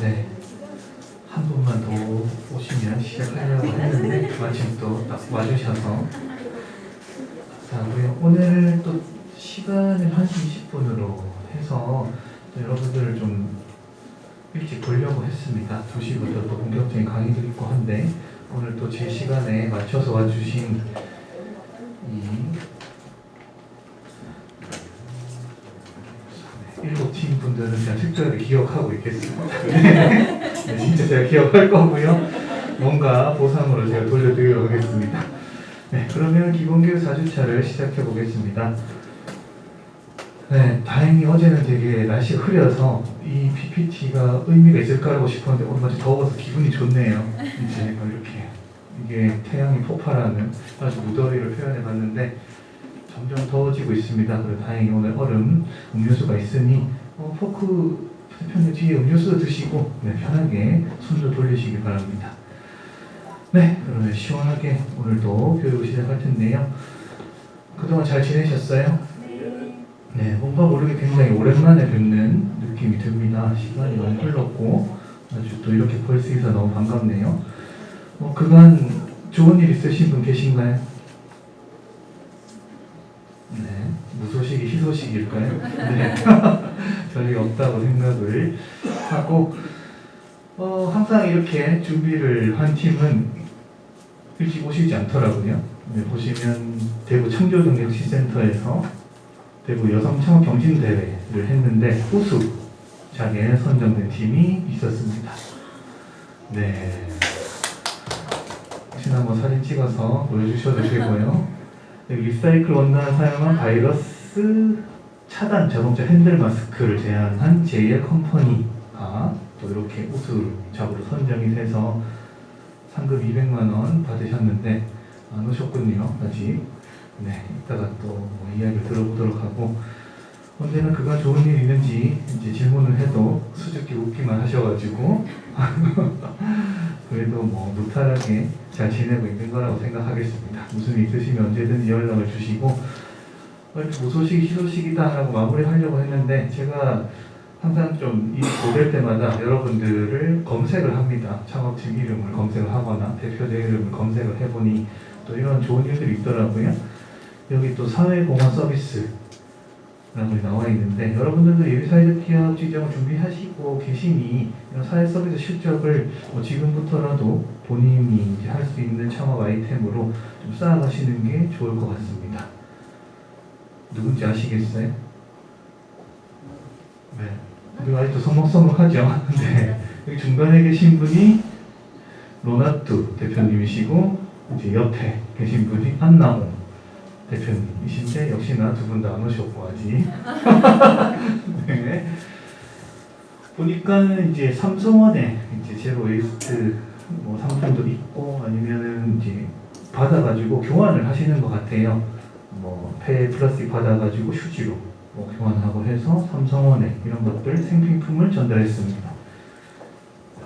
네, 한 분만 더 오시면 시작하려고 했는데 마침 또 딱 와주셔서 감사하고요. 오늘 또 시간을 1시 20분으로 해서 또 여러분들을 좀 일찍 보려고 했습니다. 2시부터 또 본격적인 강의도 있고 한데 오늘 또 제 시간에 맞춰서 와주신 이 7팀 분들은 제가 특별히 기억하고 있겠습니다. 네, 진짜 제가 기억할 거고요. 뭔가 보상으로 제가 돌려드리도록 하겠습니다. 네, 그러면 기본교육 4주차를 시작해 보겠습니다. 네, 다행히 어제는 되게 날씨가 흐려서 이 PPT가 의미가 있을까라고 싶었는데 오늘 마치 더워서 기분이 좋네요. 이제 이렇게 이게 태양이 폭발하는 아주 무더위를 표현해 봤는데 점점 더워지고 있습니다. 그리고 다행히 오늘 얼음 음료수가 있으니 포크 대표님 뒤에 음료수 드시고 네, 편하게 손도 돌리시기 바랍니다. 네, 그러면 시원하게 오늘도 교육을 시작할 텐데요. 그동안 잘 지내셨어요? 네, 뭔가 모르게 굉장히 오랜만에 뵙는 느낌이 듭니다. 시간이 너무 흘렀고 아주 또 이렇게 볼 수 있어서 너무 반갑네요. 그간 좋은 일 있으신 분 계신가요? 네, 무소식이 희소식일까요? 네, 별이 없다고 생각을 하고 항상 이렇게 준비를 한 팀은 일찍 오시지 않더라고요. 네, 보시면 대구 창조경제혁신센터에서 대구 여성창업경진대회를 했는데 우수작에 선정된 팀이 있었습니다. 네, 혹시나 사진 찍어서 보여주셔도 되고요. 리사이클 원단을 사용한 바이러스 차단 자동차 핸들 마스크를 제안한 JL 컴퍼니가 또 이렇게 우수작으로 선정이 돼서 상금 200만원 받으셨는데 안 오셨군요, 아직. 네, 이따가 또 이야기를 들어보도록 하고 언제나 그가 좋은 일 있는지 이제 질문을 해도 수줍게 웃기만 하셔가지고 그래도 무탈하게 잘 지내고 있는 거라고 생각하겠습니다. 무슨 일 있으시면 언제든지 연락을 주시고 무소식이 희소식이다 라고 마무리하려고 했는데 제가 항상 좀 이 모델 때마다 여러분들을 검색을 합니다. 창업팀 이름을 검색을 하거나 대표대 이름을 검색을 해보니 또 이런 좋은 일들이 있더라고요. 여기 또 사회공헌 서비스라고 나와 있는데 여러분들도 예비사회적 기업 지정을 준비하시고 계시니 이런 사회 서비스 실적을 지금부터라도 본인이 할 수 있는 창업 아이템으로 좀 쌓아가시는 게 좋을 것 같습니다. 누군지 아시겠어요? 네, 우리가 아직도 서먹서먹하죠. 네, 여기 중간에 계신 분이 로나뚜 대표님이시고 이제 옆에 계신 분이 안나홍 대표님이신데 역시나 두 분 다 안 오셨고 아직. 네. 보니까 이제 삼성원에 이제 제로 웨이스트 상품도 있고 아니면은 이제 받아가지고 교환을 하시는 것 같아요. 폐 플라스틱 받아가지고 휴지로 교환하고 해서 삼성원에 이런 것들 생필품을 전달했습니다.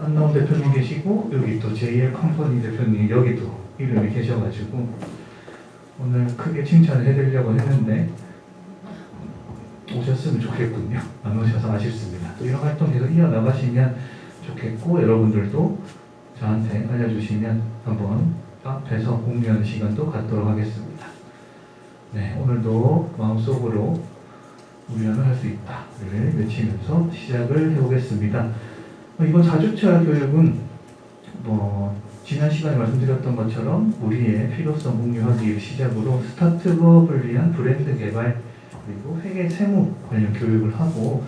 안나온 대표님 계시고 여기 또 JL 컴퍼니 대표님 여기도 이름이 계셔가지고 오늘 크게 칭찬을 해드리려고 했는데 오셨으면 좋겠군요. 안 오셔서 아쉽습니다. 또 이런 활동 계속 이어나가시면 좋겠고 여러분들도 저한테 알려주시면 한번 앞에서 공유하는 시간도 갖도록 하겠습니다. 네, 오늘도 마음속으로 우리는 할 수 있다를 외치면서 시작을 해보겠습니다. 이번 4주차 교육은 지난 시간에 말씀드렸던 것처럼 우리의 필요성 공유하기 시작으로 스타트업을 위한 브랜드 개발 그리고 회계 세무 관련 교육을 하고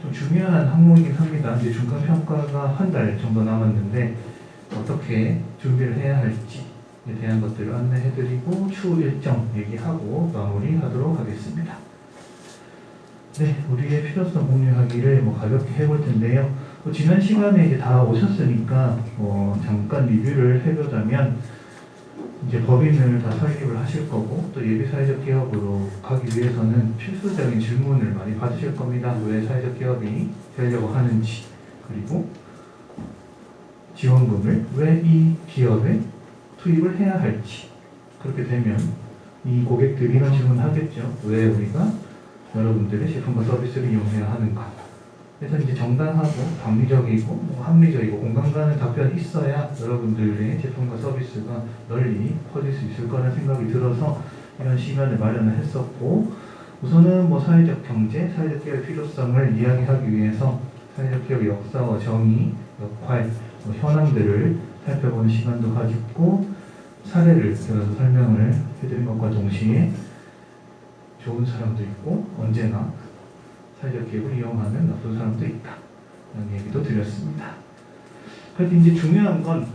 좀 중요한 항목이긴 합니다. 이제 중간 평가가 한 달 정도 남았는데 어떻게 준비를 해야 할지에 대한 것들을 안내해드리고 추후 일정 얘기하고 마무리하도록 하겠습니다. 네, 우리의 필요성 공유하기를 가볍게 해볼 텐데요. 지난 시간에 이제 다 오셨으니까 잠깐 리뷰를 해보자면 이제 법인을 다 설립을 하실 거고 또 예비사회적 기업으로 가기 위해서는 필수적인 질문을 많이 받으실 겁니다. 왜 사회적 기업이 되려고 하는지 그리고 지원금을 왜 이 기업에 투입을 해야 할지 그렇게 되면 이 고객들이 이런 질문을 하겠죠. 왜 우리가 여러분들의 제품과 서비스를 이용해야 하는가 그래서 이제 정당하고 합리적이고 합리적이고 공감 가는 답변이 있어야 여러분들의 제품과 서비스가 널리 퍼질 수 있을 거라는 생각이 들어서 이런 시간을 마련을 했었고, 우선은 사회적 경제, 사회적 기업의 필요성을 이야기하기 위해서 사회적 기업의 역사와 정의, 역할, 현황들을 살펴보는 시간도 가졌고, 사례를 들어서 설명을 해드린 것과 동시에 좋은 사람도 있고 언제나 사회적 기업을 이용하는 나쁜 사람도 있다 라는 얘기도 드렸습니다. 그래도 이제 중요한 건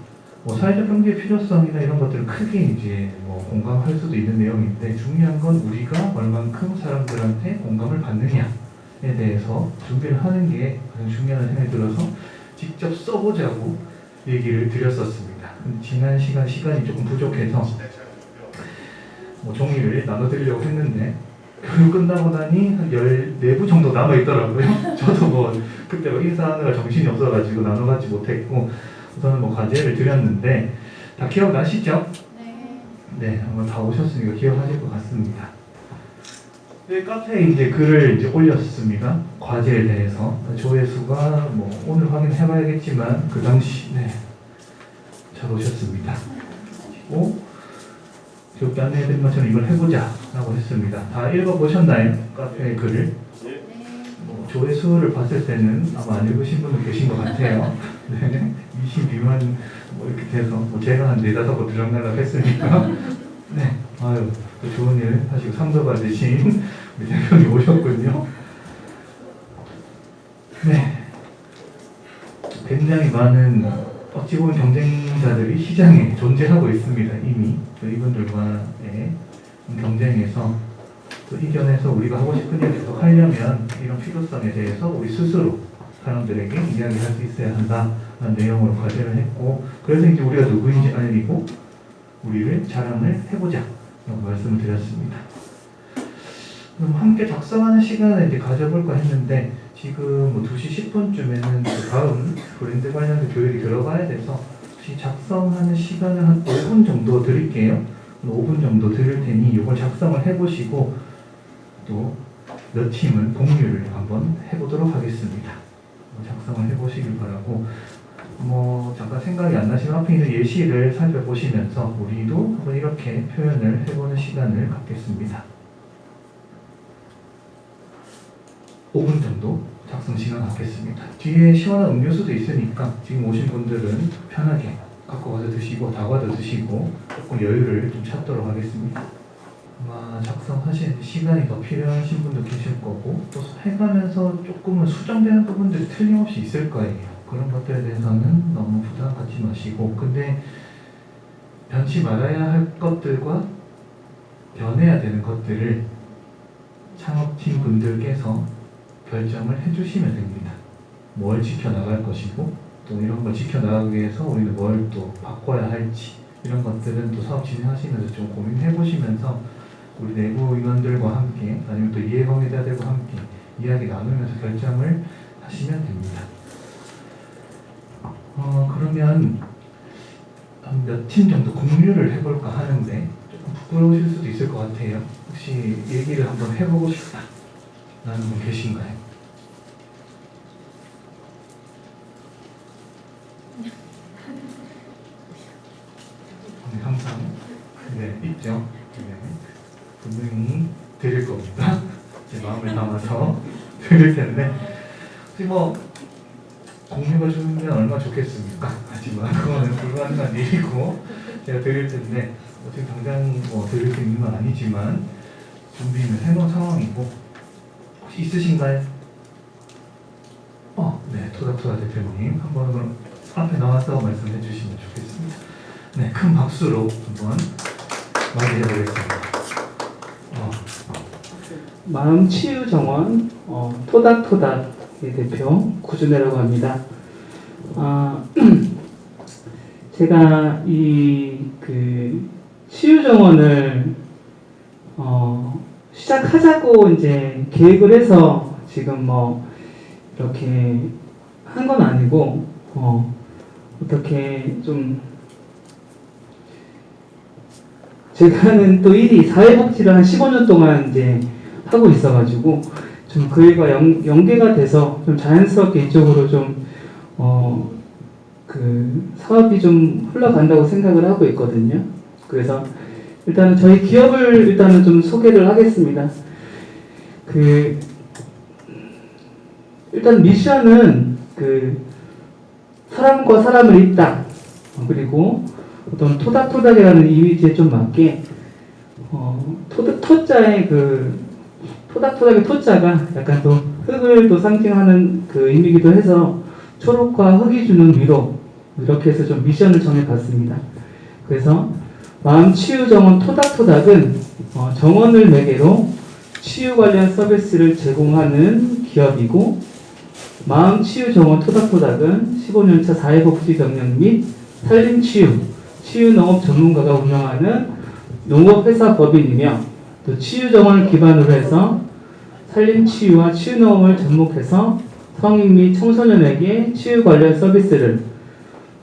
사회적 경제의 필요성이나 이런 것들은 크게 이제 공감할 수도 있는 내용인데, 중요한 건 우리가 얼만큼 사람들한테 공감을 받느냐에 대해서 준비를 하는 게 가장 중요하다는 생각이 들어서 직접 써보자고 얘기를 드렸었습니다. 근데 지난 시간이 조금 부족해서 종이를 나눠드리려고 했는데 교육 끝나고 나니 한 14부 정도 남아있더라고요. 저도 그때 인사하느라 정신이 없어가지고 나눠가지 못했고, 우선은 과제를 드렸는데 다 기억나시죠? 네. 네, 아마 다 오셨으니까 기억하실 것 같습니다. 네, 카페에 이제 글을 이제 올렸습니다. 과제에 대해서. 조회수가 오늘 확인해봐야겠지만 그 당시 잘 오셨습니다. 그리고 교육에 안내해드린 것처럼 이걸 해보자 라고 했습니다. 다 읽어보셨나요? 카페의 글을? 네. 조회수를 봤을 때는 아마 안 읽으신 분도 계신 것 같아요. 네, 20 미만 이렇게 돼서 제가 한 4-5번 들락날락 했으니까 네, 아유, 또 좋은 일 하시고 상도 받으신 우리 대표님 오셨군요. 네, 굉장히 많은 어찌 보면 경쟁자들이 시장에 존재하고 있습니다. 이미 이분들과의 경쟁에서 또 이겨내서 우리가 하고 싶은 일을 계속 하려면 이런 필요성에 대해서 우리 스스로 사람들에게 이야기할 수 있어야 한다는 내용으로 과제를 했고, 그래서 이제 우리가 누구인지 알리고 우리를 자랑을 해보자 라고 말씀을 드렸습니다. 그럼 함께 작성하는 시간을 이제 가져볼까 했는데 지금 2시 10분쯤에는 그 다음 브랜드 관련된 교육이 들어가야 돼서 혹시 작성하는 시간을 한 5분 정도 드릴게요. 5분 정도 드릴 테니 이걸 작성을 해보시고 또 몇 팀은 공유를 한번 해보도록 하겠습니다. 작성을 해보시길 바라고, 잠깐 생각이 안 나시면 앞에 있는 예시를 살펴보시면서 우리도 한번 이렇게 표현을 해보는 시간을 갖겠습니다. 5분 정도 작성 시간 갖겠습니다. 뒤에 시원한 음료수도 있으니까 지금 오신 분들은 편하게 갖고 가서 드시고 다과도 드시고 조금 여유를 좀 찾도록 하겠습니다. 아마 작성하시는 시간이 더 필요하신 분도 계실 거고, 또 해가면서 조금은 수정되는 부분들이 틀림없이 있을 거예요. 그런 것들에 대해서는 너무 부담 갖지 마시고, 근데 변치 말아야 할 것들과 변해야 되는 것들을 창업팀 분들께서 결정을 해주시면 됩니다. 뭘 지켜나갈 것이고 또 이런 걸 지켜나가기 위해서 우리는 뭘 또 바꿔야 할지, 이런 것들은 또 사업 진행하시면서 좀 고민해 보시면서 우리 내부 인원들과 함께 아니면 또 이해관계자들과 함께 이야기 나누면서 결정을 하시면 됩니다. 그러면 몇 팀 정도 공유를 해볼까 하는데 조금 부끄러우실 수도 있을 것 같아요. 혹시 얘기를 한번 해보고 싶다 라는 분 계신가요? 항상 있죠. 분명히 드릴 겁니다. 제 마음을 담아서 드릴 텐데, 혹시 공유가 주면 얼마나 좋겠습니까? 하지만 그거는 불가능한 일이고 제가 드릴 텐데 지금 당장 드릴 수 있는 건 아니지만 준비는 해놓은 상황이고, 혹시 있으신가요? 네, 토닥토닥 대표님 한번 그럼 앞에 나와서 말씀해 주시면 좋겠습니다. 네, 큰 박수로 한번 맞이해 보겠습니다. 마음치유정원 토닥토닥의 대표 구준혜라고 합니다. 제가 이 치유정원을 시작하자고 이제 계획을 해서 지금 이렇게 한 건 아니고 어떻게 좀 제가 하는 또 일이 사회복지를 한 15년 동안 이제 하고 있어가지고 좀 그일과 연계가 돼서 좀 자연스럽게 이쪽으로 좀 그 사업이 좀 흘러간다고 생각을 하고 있거든요. 그래서 일단은 저희 기업을 일단은 좀 소개를 하겠습니다. 그 일단 미션은 그 사람과 사람을 잇다, 그리고 어떤 토닥토닥이라는 이미지에 좀 맞게 토자의 그 토닥토닥의 토자가 약간 또 흙을 또 상징하는 그 의미이기도 해서 초록과 흙이 주는 위로, 이렇게 해서 좀 미션을 정해봤습니다. 그래서 마음 치유 정원 토닥토닥은 정원을 매개로 치유 관련 서비스를 제공하는 기업이고, 마음 치유 정원 토닥토닥은 15년차 사회복지 경영 및 산림치유, 치유농업 전문가가 운영하는 농업회사 법인이며, 또 치유정원을 기반으로 해서 산림치유와 치유농업을 접목해서 성인 및 청소년에게 치유 관련 서비스를,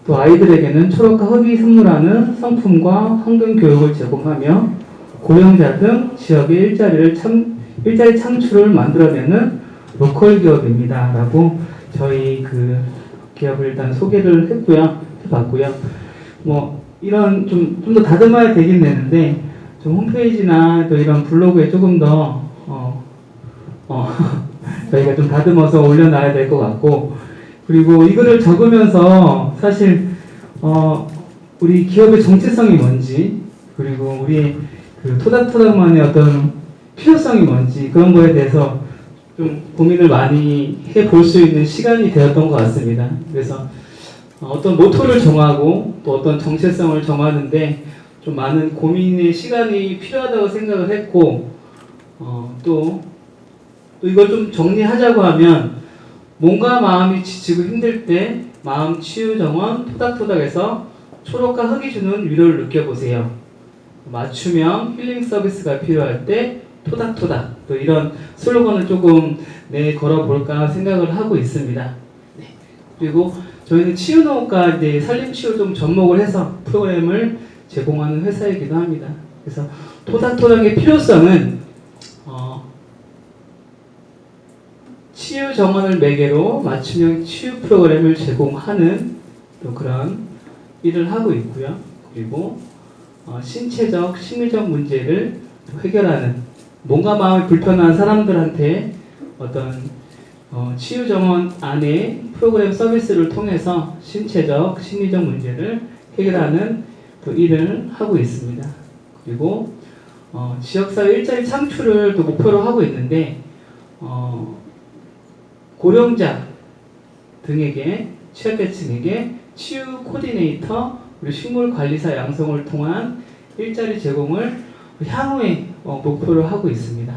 또 아이들에게는 초록과 흙이 선물하는 성품과 환경교육을 제공하며 고령자 등 지역의 일자리 창출을 만들어내는 로컬 기업입니다. 라고 저희 그 기업을 일단 소개를 해봤고요. 뭐 이런 좀 더 다듬어야 되긴 되는데, 좀 홈페이지나 또 이런 블로그에 조금 더 저희가 좀 다듬어서 올려놔야 될 것 같고, 그리고 이거를 적으면서 사실 우리 기업의 정체성이 뭔지, 그리고 우리 그 토닥토닥만의 어떤 필요성이 뭔지, 그런 거에 대해서 좀 고민을 많이 해볼 수 있는 시간이 되었던 것 같습니다. 그래서 어떤 모토를 정하고 또 어떤 정체성을 정하는데 좀 많은 고민의 시간이 필요하다고 생각을 했고, 또 이걸 좀 정리하자고 하면, 몸과 마음이 지치고 힘들 때 마음 치유 정원 토닥토닥에서 초록과 흙이 주는 위로를 느껴보세요. 맞춤형 힐링 서비스가 필요할 때 토닥토닥, 또 이런 슬로건을 조금 걸어볼까 생각을 하고 있습니다. 네. 그리고 저희는 치유농업과 이제 산림치유 좀 접목을 해서 프로그램을 제공하는 회사이기도 합니다. 그래서 토닥토닥의 필요성은 치유 정원을 매개로 맞춤형 치유 프로그램을 제공하는 또 그런 일을 하고 있고요. 그리고 신체적, 심리적 문제를 해결하는, 몸과 마음이 불편한 사람들한테 어떤 치유 정원 안에 프로그램 서비스를 통해서 신체적, 심리적 문제를 해결하는 또 일을 하고 있습니다. 그리고 지역사회 일자리 창출을 또 목표로 하고 있는데, 고령자 등에게, 취약계층에게 치유 코디네이터, 그리고 식물관리사 양성을 통한 일자리 제공을 향후에 목표로 하고 있습니다.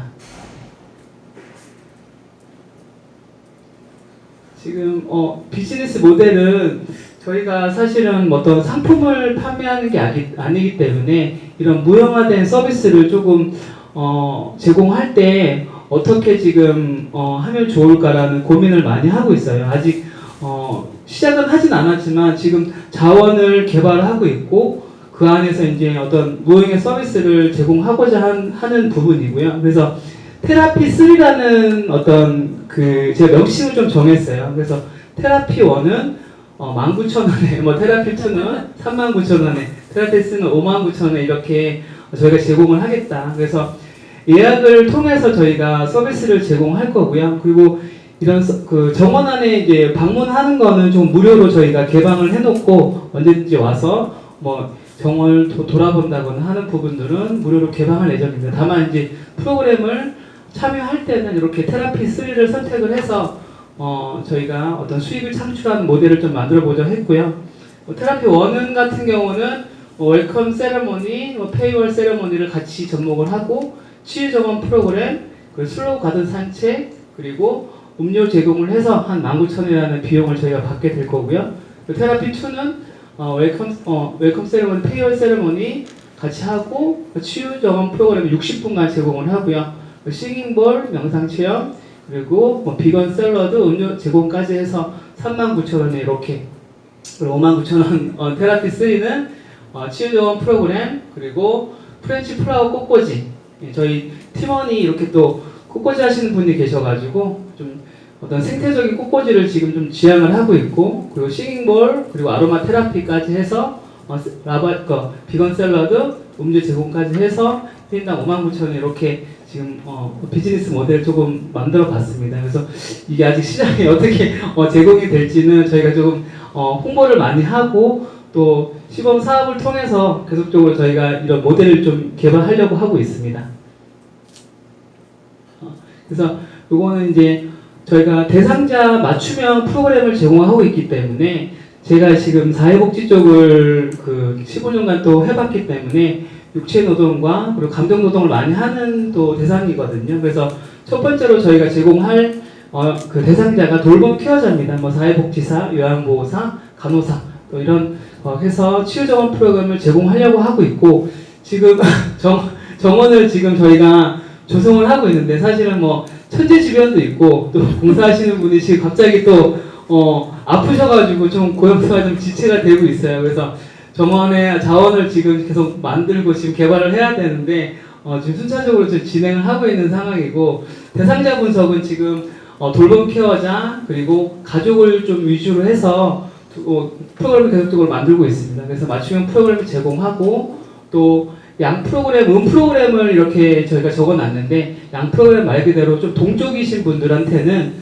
지금 비즈니스 모델은 저희가 사실은 어떤 상품을 판매하는 게 아니기 때문에 이런 무형화된 서비스를 조금 제공할 때 어떻게 지금 하면 좋을까라는 고민을 많이 하고 있어요. 아직 시작은 하진 않았지만 지금 자원을 개발하고 있고, 그 안에서 이제 어떤 무형의 서비스를 제공하고자 하는 부분이고요. 그래서 테라피 3라는 어떤 제가 명칭을 좀 정했어요. 그래서 테라피 1은 19,000원에, 뭐 테라피 2는 39,000원에, 테라피 3는 59,000원에 이렇게 저희가 제공을 하겠다. 그래서 예약을 통해서 저희가 서비스를 제공할 거고요. 그리고 이런 그 정원 안에 이제 방문하는 거는 좀 무료로 저희가 개방을 해놓고 언제든지 와서 뭐 정원을 돌아본다거나 하는 부분들은 무료로 개방할 예정입니다. 다만 이제 프로그램을 참여할 때는 이렇게 테라피 3를 선택을 해서 저희가 어떤 수익을 창출하는 모델을 좀 만들어 보자 했고요. 테라피 1 같은 경우는 웰컴 세레머니, 페이월 세레머니를 같이 접목을 하고, 치유 정원 프로그램, 그리고 슬로우 가든 산책, 그리고 음료 제공을 해서 한 19,000원이라는 비용을 저희가 받게 될 거고요. 테라피 2는 웰컴 세레머니, 페이월 세레머니 같이 하고, 치유 정원 프로그램 60분간 제공을 하고요. 싱잉볼, 명상 체험, 그리고 비건 샐러드, 음료 제공까지 해서 39,000원에 이렇게, 그리고 59,000원 테라피 3는 치유 정원 프로그램, 그리고 프렌치 플라워 꽃꽂이, 저희 팀원이 이렇게 또 꽃꽂이 하시는 분이 계셔가지고 좀 어떤 생태적인 꽃꽂이를 지금 좀 지향을 하고 있고, 그리고 싱잉볼, 그리고 아로마 테라피까지 해서 비건 샐러드, 음료 제공까지 해서 1인당 59,000원 이렇게 지금 비즈니스 모델을 조금 만들어 봤습니다. 그래서 이게 아직 시장에 어떻게 제공이 될지는 저희가 조금 홍보를 많이 하고 또 시범 사업을 통해서 계속적으로 저희가 이런 모델을 좀 개발하려고 하고 있습니다. 그래서 요거는 이제 저희가 대상자 맞춤형 프로그램을 제공하고 있기 때문에 제가 지금 사회복지 쪽을 그 15년간 또 해봤기 때문에 육체 노동과 그리고 감정 노동을 많이 하는 또 대상이거든요. 그래서 첫 번째로 저희가 제공할 그 대상자가 돌봄 케어자입니다. 뭐 사회복지사, 요양보호사, 간호사 또 이런 해서 치유 정원 프로그램을 제공하려고 하고 있고, 지금 정원을 지금 저희가 조성을 하고 있는데 사실은 뭐 천재지변도 있고 또 봉사하시는 분이 지금 갑자기 또 아프셔가지고 좀 고용사가 좀 지체가 되고 있어요. 그래서 정원의 자원을 지금 계속 만들고 지금 개발을 해야 되는데 지금 순차적으로 좀 진행을 하고 있는 상황이고, 대상자 분석은 지금 돌봄 케어자 그리고 가족을 좀 위주로 해서 프로그램을 계속적으로 만들고 있습니다. 그래서 맞춤형 프로그램을 제공하고 또 양 프로그램, 프로그램을 이렇게 저희가 적어놨는데 양 프로그램 말 그대로 좀 동쪽이신 분들한테는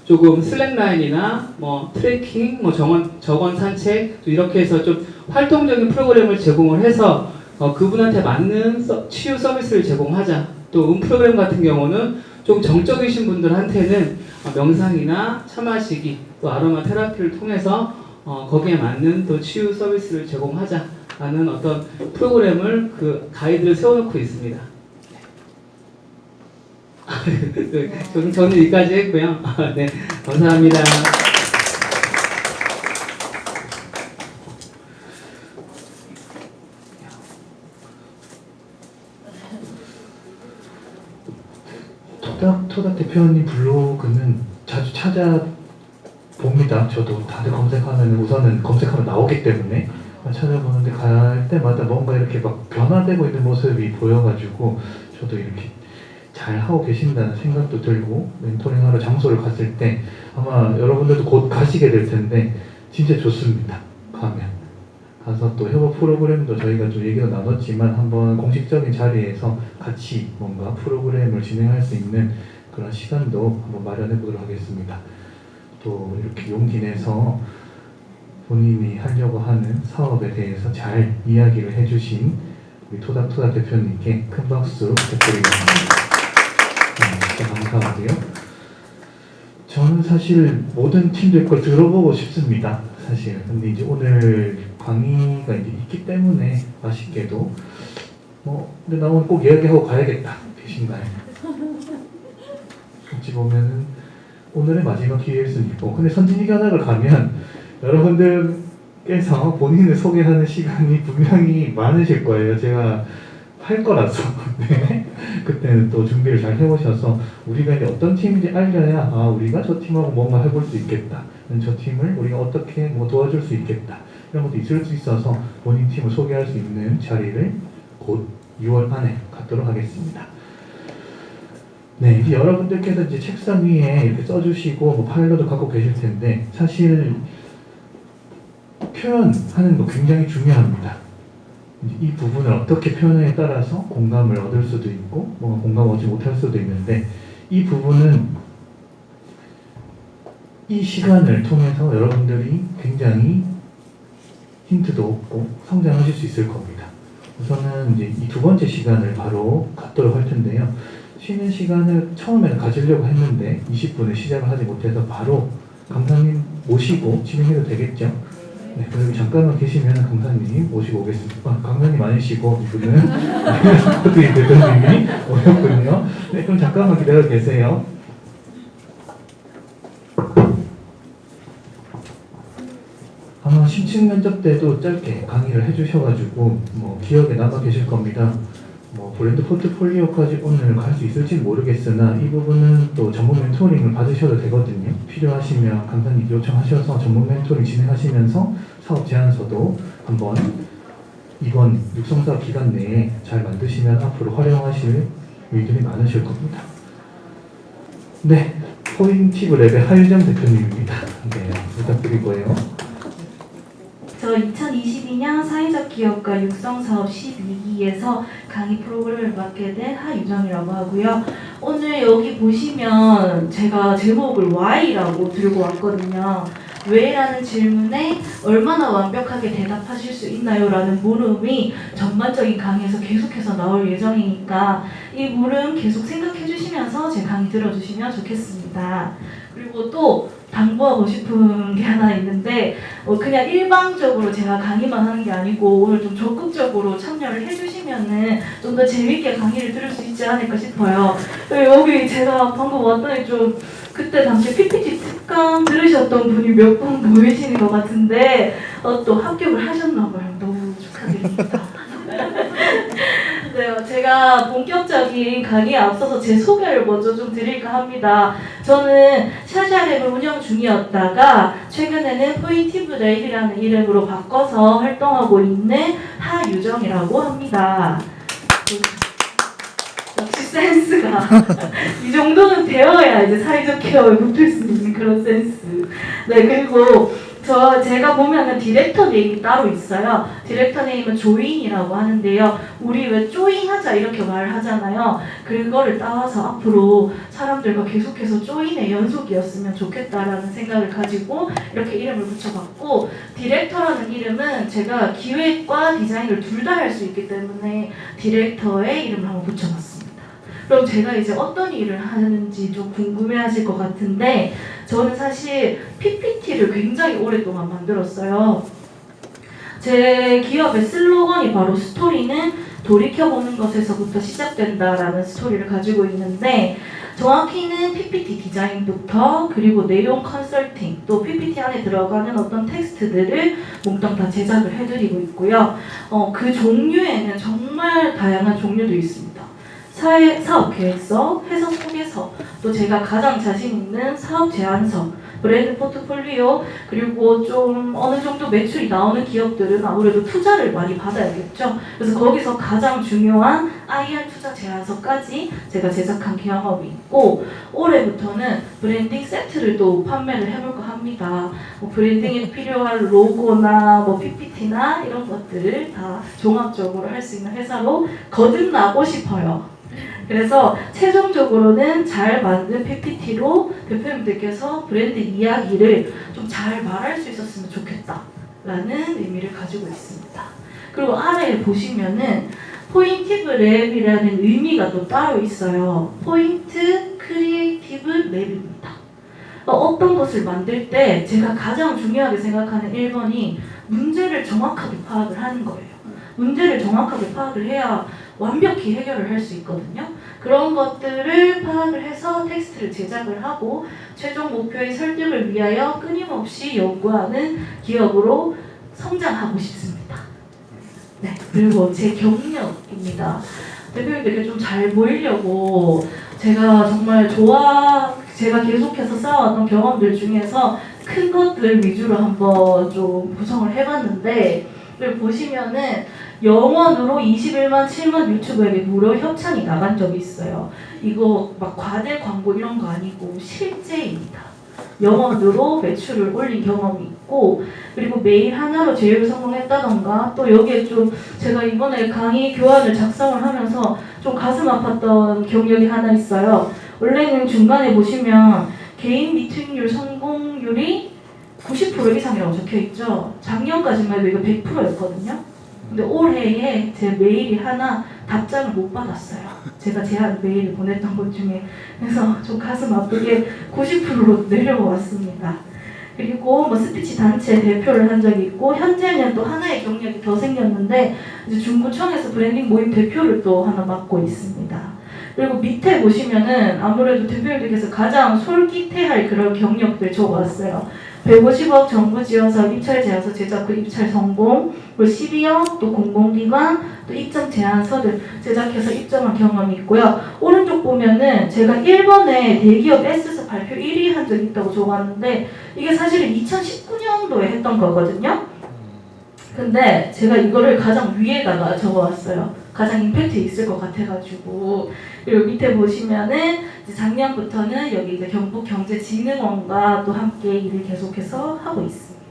조금 슬랙라인이나 뭐 트레킹, 뭐 정원 산책 이렇게 해서 좀 활동적인 프로그램을 제공을 해서 그분한테 맞는 치유 서비스를 제공하자. 또 프로그램 같은 경우는 좀 정적이신 분들한테는 명상이나 차 마시기, 또 아로마 테라피를 통해서 거기에 맞는 또 치유 서비스를 제공하자라는 어떤 프로그램을 그 가이드를 세워놓고 있습니다. 저는 여기까지 했고요. 네, 감사합니다. 토닥 대표님 블로그는 자주 찾아봅니다. 저도 다들 검색하면 우선은 검색하면 나오기 때문에 찾아보는데 갈 때마다 뭔가 이렇게 막 변화되고 있는 모습이 보여가지고 저도 이렇게 잘 하고 계신다는 생각도 들고, 멘토링하러 장소를 갔을 때 아마 여러분들도 곧 가시게 될 텐데 진짜 좋습니다. 가서 또 협업 프로그램도 저희가 좀 얘기도 나눴지만 한번 공식적인 자리에서 같이 뭔가 프로그램을 진행할 수 있는 그런 시간도 한번 마련해 보도록 하겠습니다. 또 이렇게 용기 내서 본인이 하려고 하는 사업에 대해서 잘 이야기를 해주신 우리 토닥 대표님께 큰 박수 부탁드리겠습니다. 진짜 감사하고요. 저는 사실 모든 팀들 걸 들어보고 싶습니다. 사실 근데 이제 오늘 강의가 이제 있기 때문에 아쉽게도 근데 나 오늘 꼭 이야기하고 가야겠다 계신가요? 어찌 보면은 오늘의 마지막 기회일 수도 있고, 근데 선진이 견학을 가면 여러분들께서 본인을 소개하는 시간이 분명히 많으실 거예요. 제가 할 거라서. 네. 그때는 또 준비를 잘 해오셔서 우리가 이제 어떤 팀인지 알려야 우리가 저 팀하고 뭔가 해볼 수 있겠다, 저 팀을 우리가 어떻게 도와줄 수 있겠다, 이런 것도 있을 수 있어서 본인 팀을 소개할 수 있는 자리를 곧 6월 안에 갖도록 하겠습니다. 네, 이제 여러분들께서 이제 책상 위에 이렇게 써주시고 파일러도 갖고 계실 텐데 사실 표현하는 거 굉장히 중요합니다. 이 부분을 어떻게 표현에 따라서 공감을 얻을 수도 있고 뭔가 공감 얻지 못할 수도 있는데, 이 부분은 이 시간을 통해서 여러분들이 굉장히 힌트도 얻고 성장하실 수 있을 겁니다. 우선은 이제 이 두 번째 시간을 바로 갖도록 할 텐데요. 쉬는 시간을 처음에는 가지려고 했는데 20분에 시작을 하지 못해서 바로 강사님 모시고 진행해도 되겠죠? 네, 그리고 잠깐만 계시면 강사님 모시고 오겠습니다. 강사님 아니시고 이분은 코드인 대표님이 오셨군요. 네, 그럼 잠깐만 기다려 계세요. 아마 심층 면접 때도 짧게 강의를 해주셔가지고 기억에 남아 계실 겁니다. 브랜드 포트폴리오까지 오늘 갈 수 있을지는 모르겠으나 이 부분은 또 전문 멘토링을 받으셔도 되거든요. 필요하시면 강사님 요청하셔서 전문 멘토링 진행하시면서 사업 제안서도 한번 이번 육성사업 기간 내에 잘 만드시면 앞으로 활용하실 일들이 많으실 겁니다. 네, 포인티브 랩의 하유정 대표님입니다. 네, 부탁드리고요. 저 2022년 사회적 기업가 육성사업 12기에서 강의 프로그램을 맡게 된 하유정이라고 하고요. 오늘 여기 보시면 제가 제목을 Why라고 들고 왔거든요. 왜라는 질문에 얼마나 완벽하게 대답하실 수 있나요? 라는 물음이 전반적인 강의에서 계속해서 나올 예정이니까 이 물음 계속 생각해 주시면서 제 강의 들어주시면 좋겠습니다. 그리고 또 당부하고 싶은 게 하나 있는데 그냥 일방적으로 제가 강의만 하는 게 아니고 오늘 좀 적극적으로 참여를 해주시면은 좀 더 재밌게 강의를 들을 수 있지 않을까 싶어요. 여기 제가 방금 왔더니 좀 그때 당시 PPT 특강 들으셨던 분이 몇 분 보이시는 것 같은데 또 합격을 하셨나봐요. 너무 축하드립니다. 네, 제가 본격적인 강의에 앞서서 제 소개를 먼저 좀 드릴까 합니다. 저는 샤샤랩을 운영 중이었다가 최근에는 포인티브 랩이라는 이름으로 바꿔서 활동하고 있는 하유정이라고 합니다. 역시 센스가 이 정도는 되어야 이제 사회적 케어에 붙을 수 있는 그런 센스. 네, 그리고 제가 보면은 디렉터 네임이 따로 있어요. 디렉터 네임은 조인이라고 하는데요. 우리 왜 조인하자 이렇게 말을 하잖아요. 그거를 따와서 앞으로 사람들과 계속해서 조인의 연속이었으면 좋겠다라는 생각을 가지고 이렇게 이름을 붙여봤고, 디렉터라는 이름은 제가 기획과 디자인을 둘 다 할 수 있기 때문에 디렉터의 이름을 한번 붙여봤습니다. 그럼 제가 이제 어떤 일을 하는지 좀 궁금해하실 것 같은데, 저는 사실 PPT를 굉장히 오랫동안 만들었어요. 제 기업의 슬로건이 바로 스토리는 돌이켜보는 것에서부터 시작된다라는 스토리를 가지고 있는데, 정확히는 PPT 디자인부터 그리고 내용 컨설팅, 또 PPT 안에 들어가는 어떤 텍스트들을 몽땅 다 제작을 해드리고 있고요. 그 종류에는 정말 다양한 종류도 있습니다. 사업 계획서, 회사 소개서, 또 제가 가장 자신 있는 사업 제안서, 브랜드 포트폴리오, 그리고 좀 어느 정도 매출이 나오는 기업들은 아무래도 투자를 많이 받아야겠죠. 그래서 거기서 가장 중요한 IR 투자 제안서까지 제가 제작한 경험이 있고, 올해부터는 브랜딩 세트를 또 판매를 해볼까 합니다. 브랜딩에 필요한 로고나 PPT나 이런 것들을 다 종합적으로 할 수 있는 회사로 거듭나고 싶어요. 그래서 최종적으로는 잘 만든 PPT로 대표님들께서 브랜드 이야기를 좀 잘 말할 수 있었으면 좋겠다라는 의미를 가지고 있습니다. 그리고 아래에 보시면은 포인티브 랩이라는 의미가 또 따로 있어요. 포인트 크리에이티브 랩입니다. 어떤 것을 만들 때 제가 가장 중요하게 생각하는 1번이 문제를 정확하게 파악을 하는 거예요. 문제를 정확하게 파악을 해야 완벽히 해결을 할 수 있거든요. 그런 것들을 파악을 해서 텍스트를 제작을 하고 최종 목표의 설득을 위하여 끊임없이 연구하는 기업으로 성장하고 싶습니다. 네, 그리고 제 경력입니다. 대표님들께 좀 잘 보이려고 제가 정말 제가 계속해서 쌓아왔던 경험들 중에서 큰 것들 위주로 한번 좀 구성을 해봤는데, 여기 보시면은 영원으로 21만 7만 유튜버에게 무료 협찬이 나간 적이 있어요. 이거 막 과대 광고 이런 거 아니고 실제입니다. 영원으로 매출을 올린 경험이 있고, 그리고 메일 하나로 제휴를 성공했다던가, 또 여기에 좀 제가 이번에 강의 교환을 작성을 하면서 좀 가슴 아팠던 경력이 하나 있어요. 원래는 중간에 보시면 개인 미팅률 성공률이 90% 이상이라고 적혀있죠. 작년까지만 해도 이거 100%였거든요. 근데 올해에 제 메일이 하나 답장을 못 받았어요. 제가 제한 메일을 보냈던 것 중에. 그래서 좀 가슴 아프게 90%로 내려왔습니다. 그리고 스피치 단체 대표를 한 적이 있고, 현재는 또 하나의 경력이 더 생겼는데 이제 중구청에서 브랜딩 모임 대표를 또 하나 맡고 있습니다. 그리고 밑에 보시면은 아무래도 대표님들께서 가장 솔깃해할 그런 경력들 적어왔어요. 150억 정부 지원사업 입찰 제안서 제작 후 입찰 성공, 그리고 12억 또 공공기관 또 입점 제안서를 제작해서 입점한 경험이 있고요. 오른쪽 보면은 제가 1번에 대기업 S사 발표 1위 한 적이 있다고 적어왔는데, 이게 사실은 2019년도에 했던 거거든요. 근데 제가 이거를 가장 위에다가 적어왔어요. 가장 임팩트 있을 것 같아가지고. 그리고 밑에 보시면은 이제 작년부터는 여기 이제 경북경제진흥원과 또 함께 일을 계속해서 하고 있습니다.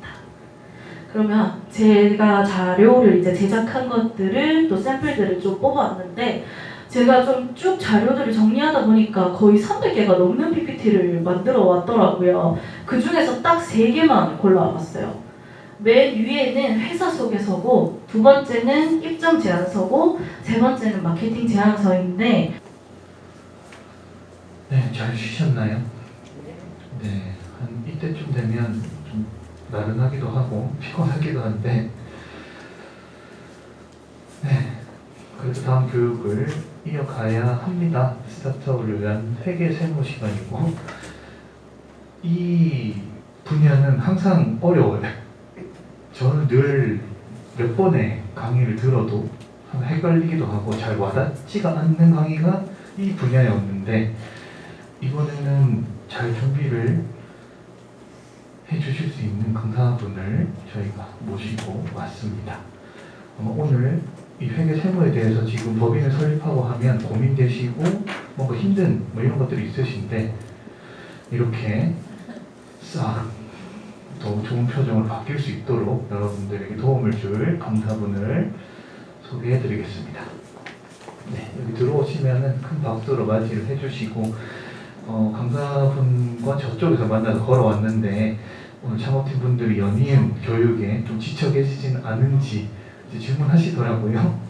그러면 제가 자료를 이제 제작한 것들을 또 샘플들을 좀 뽑아왔는데, 제가 좀 쭉 자료들을 정리하다 보니까 거의 300개가 넘는 PPT를 만들어 왔더라고요. 그 중에서 딱 3개만 골라왔어요. 맨 위에는 회사 소개서고, 두 번째는 입점 제안서고, 세 번째는 마케팅 제안서인데. 네, 잘 쉬셨나요? 네, 한 이때쯤 되면 좀 나른하기도 하고 피곤하기도 한데, 네, 그래도 다음 교육을 이어가야 합니다. 스타트업을 위한 회계 세무 시간이고, 이 분야는 항상 어려워요. 저는 늘 몇 번의 강의를 들어도 헷갈리기도 하고 잘 와닿지가 않는 강의가 이 분야였는데, 이번에는 잘 준비를 해주실 수 있는 강사분을 저희가 모시고 왔습니다. 오늘 이 회계 세무에 대해서 지금 법인을 설립하고 하면 고민되시고 뭔가 힘든 뭐 이런 것들이 있으신데, 이렇게 싹 더 좋은 표정으로 바뀔 수 있도록 여러분들에게 도움을 줄 강사분을 소개해 드리겠습니다. 네, 여기 들어오시면은 큰 박수로 맞이를 해주시고, 강사분과 저쪽에서 만나서 걸어왔는데, 오늘 창업팀 분들이 연이은 교육에 좀 지쳐 계시진 않은지 이제 질문하시더라고요.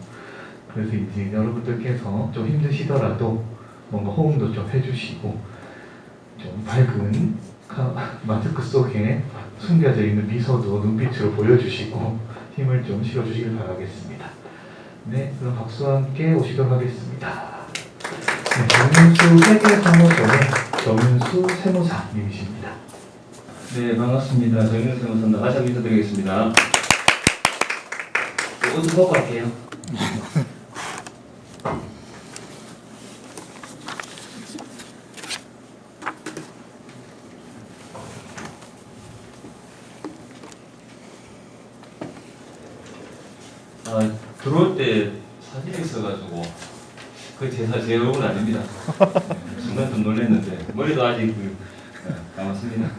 그래서 이제 여러분들께서 좀 힘드시더라도 뭔가 호응도 좀 해주시고, 좀 밝은 마스크 속에 숨겨져 있는 미소도 눈빛으로 보여주시고 힘을 좀 실어주시길 바라겠습니다. 네, 그럼 박수와 함께 오시도록 하겠습니다. 네, 정윤수 회계사무소의 정윤수 세무사님이십니다. 네, 반갑습니다. 정윤수 세무사입니다. 다시 한번 인사드리겠습니다. 옷 좀 벗고 갈게요. 들어올 때 사진이 있어가지고 제 얼굴 아닙니다. 네, 순간 좀 놀랐는데 머리도 아직 남았습니다.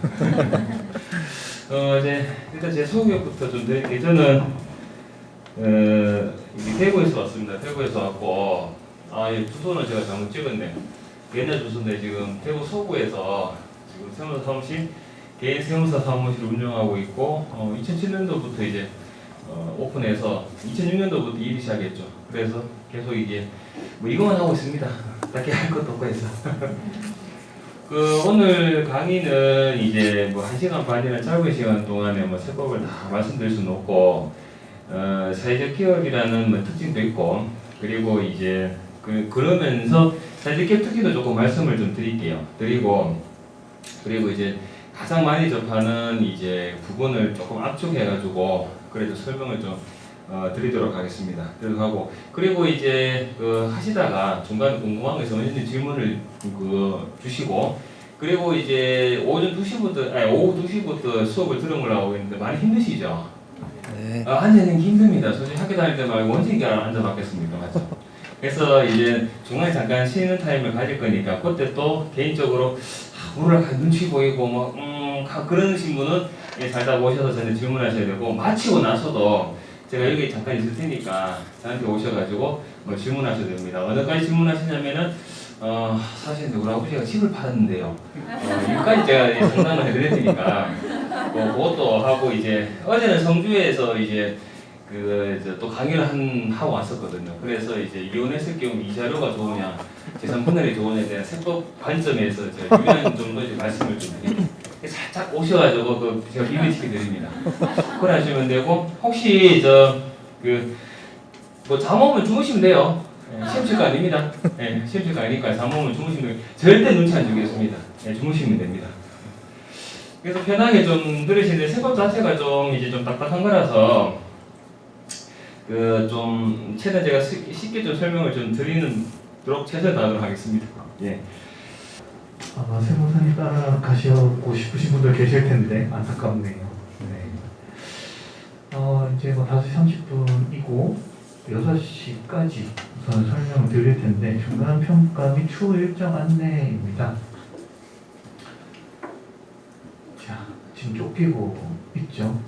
일단 제 소개부터 좀 드릴게요. 저는 대구에서 왔습니다. 대구에서 왔고, 주소는 제가 잘못 찍었네. 옛날 주소인데 지금 대구 서구에서 지금 세무사 사무실, 개인 세무사 사무실을 운영하고 있고, 2007년도부터 이제 오픈해서 2006년도부터 일이 시작했죠. 그래서 계속 이제 뭐 이것만 하고 있습니다. 딱히 할 것도 없고 해서. 오늘 강의는 이제 뭐 1시간 반이나 짧은 시간 동안에 뭐 세법을 다 말씀드릴 수는 없고, 사회적 기업이라는 뭐 특징도 있고, 그리고 이제 그러면서 사회적 기업 특징도 조금 말씀을 좀 드릴게요. 그리고 이제 가장 많이 접하는 이제 부분을 조금 압축해가지고 그래도 설명을 좀 드리도록 하겠습니다. 그리고 이제 하시다가 중간에 궁금한 거 있으면 언제든지 질문을 주시고, 그리고 이제 오후 2시부터 수업을 들으려고 했는데 많이 힘드시죠? 네. 앉아있는 게 힘듭니다. 솔직히 학교 다닐 때 말고 언제 이렇게 앉아봤겠습니까? 맞죠? 그래서 이제 중간에 잠깐 쉬는 타임을 가질 거니까 그때 또 개인적으로 뭐랄까 눈치 보이고 뭐 그러신 분은 살다 오셔서 저한테 질문하셔야 되고, 마치고 나서도 제가 여기 잠깐 있을 테니까 저한테 오셔가지고 뭐 질문하셔도 됩니다. 어느까지 질문하시냐면은 사실 우리 아버지가 집을 팔았는데요. 여기까지 제가 상담을 해드릴 테니까 그것도 하고, 이제 어제는 성주에서 이제 또 강의를 하고 왔었거든요. 그래서 이제 이혼했을 경우 이 자료가 좋으냐, 재산 분할이 좋으냐에 대한 세법 관점에서 제가 유의한 정도 이제 말씀을 좀 드립니다. 살짝 오셔가지고 제가 비밀 시켜드립니다. 그걸 하시면 되고, 혹시 뭐 잠 오면 주무시면 돼요. 시험칠거 아닙니다. 시험칠거 아니니까 잠 오면 주무시면 돼요. 절대 눈치 안 주겠습니다. 주무시면 됩니다. 그래서 편하게 좀 들으시는데, 세법 자체가 좀 이제 좀 딱딱한 거라서 좀 최대한 제가 쉽게 좀 설명을 좀 드리도록 최선을 다하도록 하겠습니다. 예. 아마 세무사님 따라가시고 싶으신 분들 계실 텐데 안타깝네요. 네. 이제 뭐 5시 30분이고 6시까지 우선 설명을 드릴 텐데 중간 평가 및 추후 일정 안내입니다. 자, 지금 쫓기고 있죠.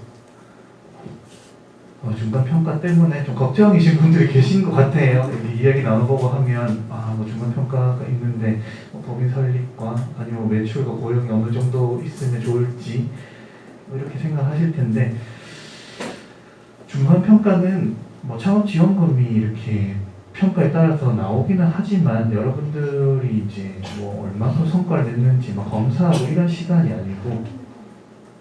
중간 평가 때문에 좀 걱정이신 분들이 계신 것 같아요. 이렇게 이야기 나눠보고 하면 뭐 중간 평가가 있는데 법인 설립과 아니면 매출과 고용이 어느 정도 있으면 좋을지 이렇게 생각하실 텐데 중간 평가는 창업지원금이 이렇게 평가에 따라서 나오기는 하지만 여러분들이 이제 얼마큼 성과를 냈는지 검사하고 이런 시간이 아니고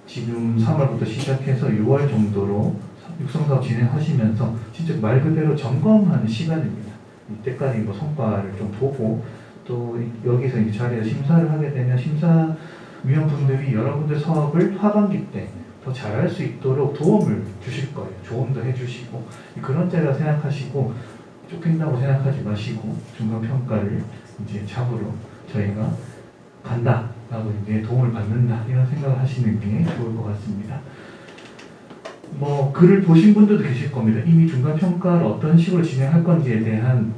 지금 3월부터 시작해서 6월 정도로 육성사업 진행하시면서 진짜 말 그대로 점검하는 시간입니다. 이때까지 성과를 좀 보고 또 여기서 이제 자리에서 심사를 하게 되면 심사위원분들이 여러분들 사업을 하반기 때 더 잘할 수 있도록 도움을 주실 거예요. 조언도 해주시고 그런 때라 생각하시고 쫓긴다고 생각하지 마시고 중간 평가를 이제 잡으러 저희가 간다라고 이제 도움을 받는다 이런 생각을 하시는 게 좋을 것 같습니다. 글을 보신 분들도 계실 겁니다. 이미 중간 평가를 어떤 식으로 진행할 건지에 대한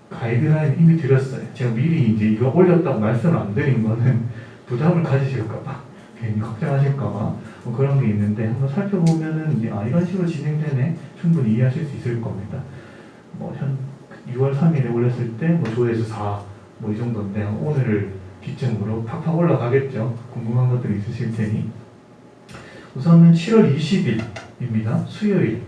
가이드라인 이미 드렸어요. 제가 미리 이제 이거 올렸다고 말씀을 안 드린 거는 부담을 가지실까봐, 괜히 걱정하실까봐 그런 게 있는데 한번 살펴보면은 이제 이런 식으로 진행되네 충분히 이해하실 수 있을 겁니다. 현 6월 3일에 올렸을 때 조회수 4 이 정도인데 오늘을 기점으로 팍팍 올라가겠죠. 궁금한 것들이 있으실 테니 우선은 7월 20일입니다. 수요일이고요.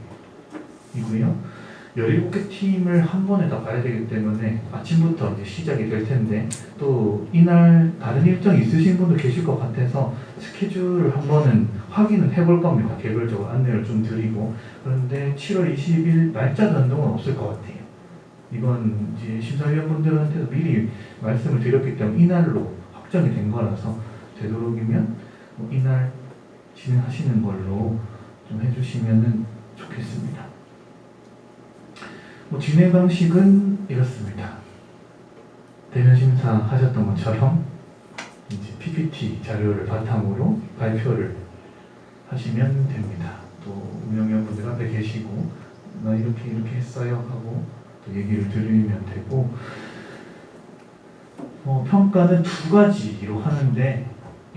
17개 팀을 한 번에 다 봐야 되기 때문에 아침부터 이제 시작이 될 텐데 또 이날 다른 일정이 있으신 분도 계실 것 같아서 스케줄을 한 번은 확인을 해볼 겁니다. 개별적으로 안내를 좀 드리고 그런데 7월 20일 날짜 변동은 없을 것 같아요. 이건 이제 심사위원분들한테도 미리 말씀을 드렸기 때문에 이날로 확정이 된 거라서 되도록이면 이날 진행하시는 걸로 좀 해주시면 좋겠습니다. 진행 방식은 이렇습니다. 대면 심사 하셨던 것처럼 이제 PPT 자료를 바탕으로 발표를 하시면 됩니다. 또 운영위원분들 앞에 계시고 나 이렇게 했어요 하고 또 얘기를 들으면 되고 평가는 두 가지로 하는데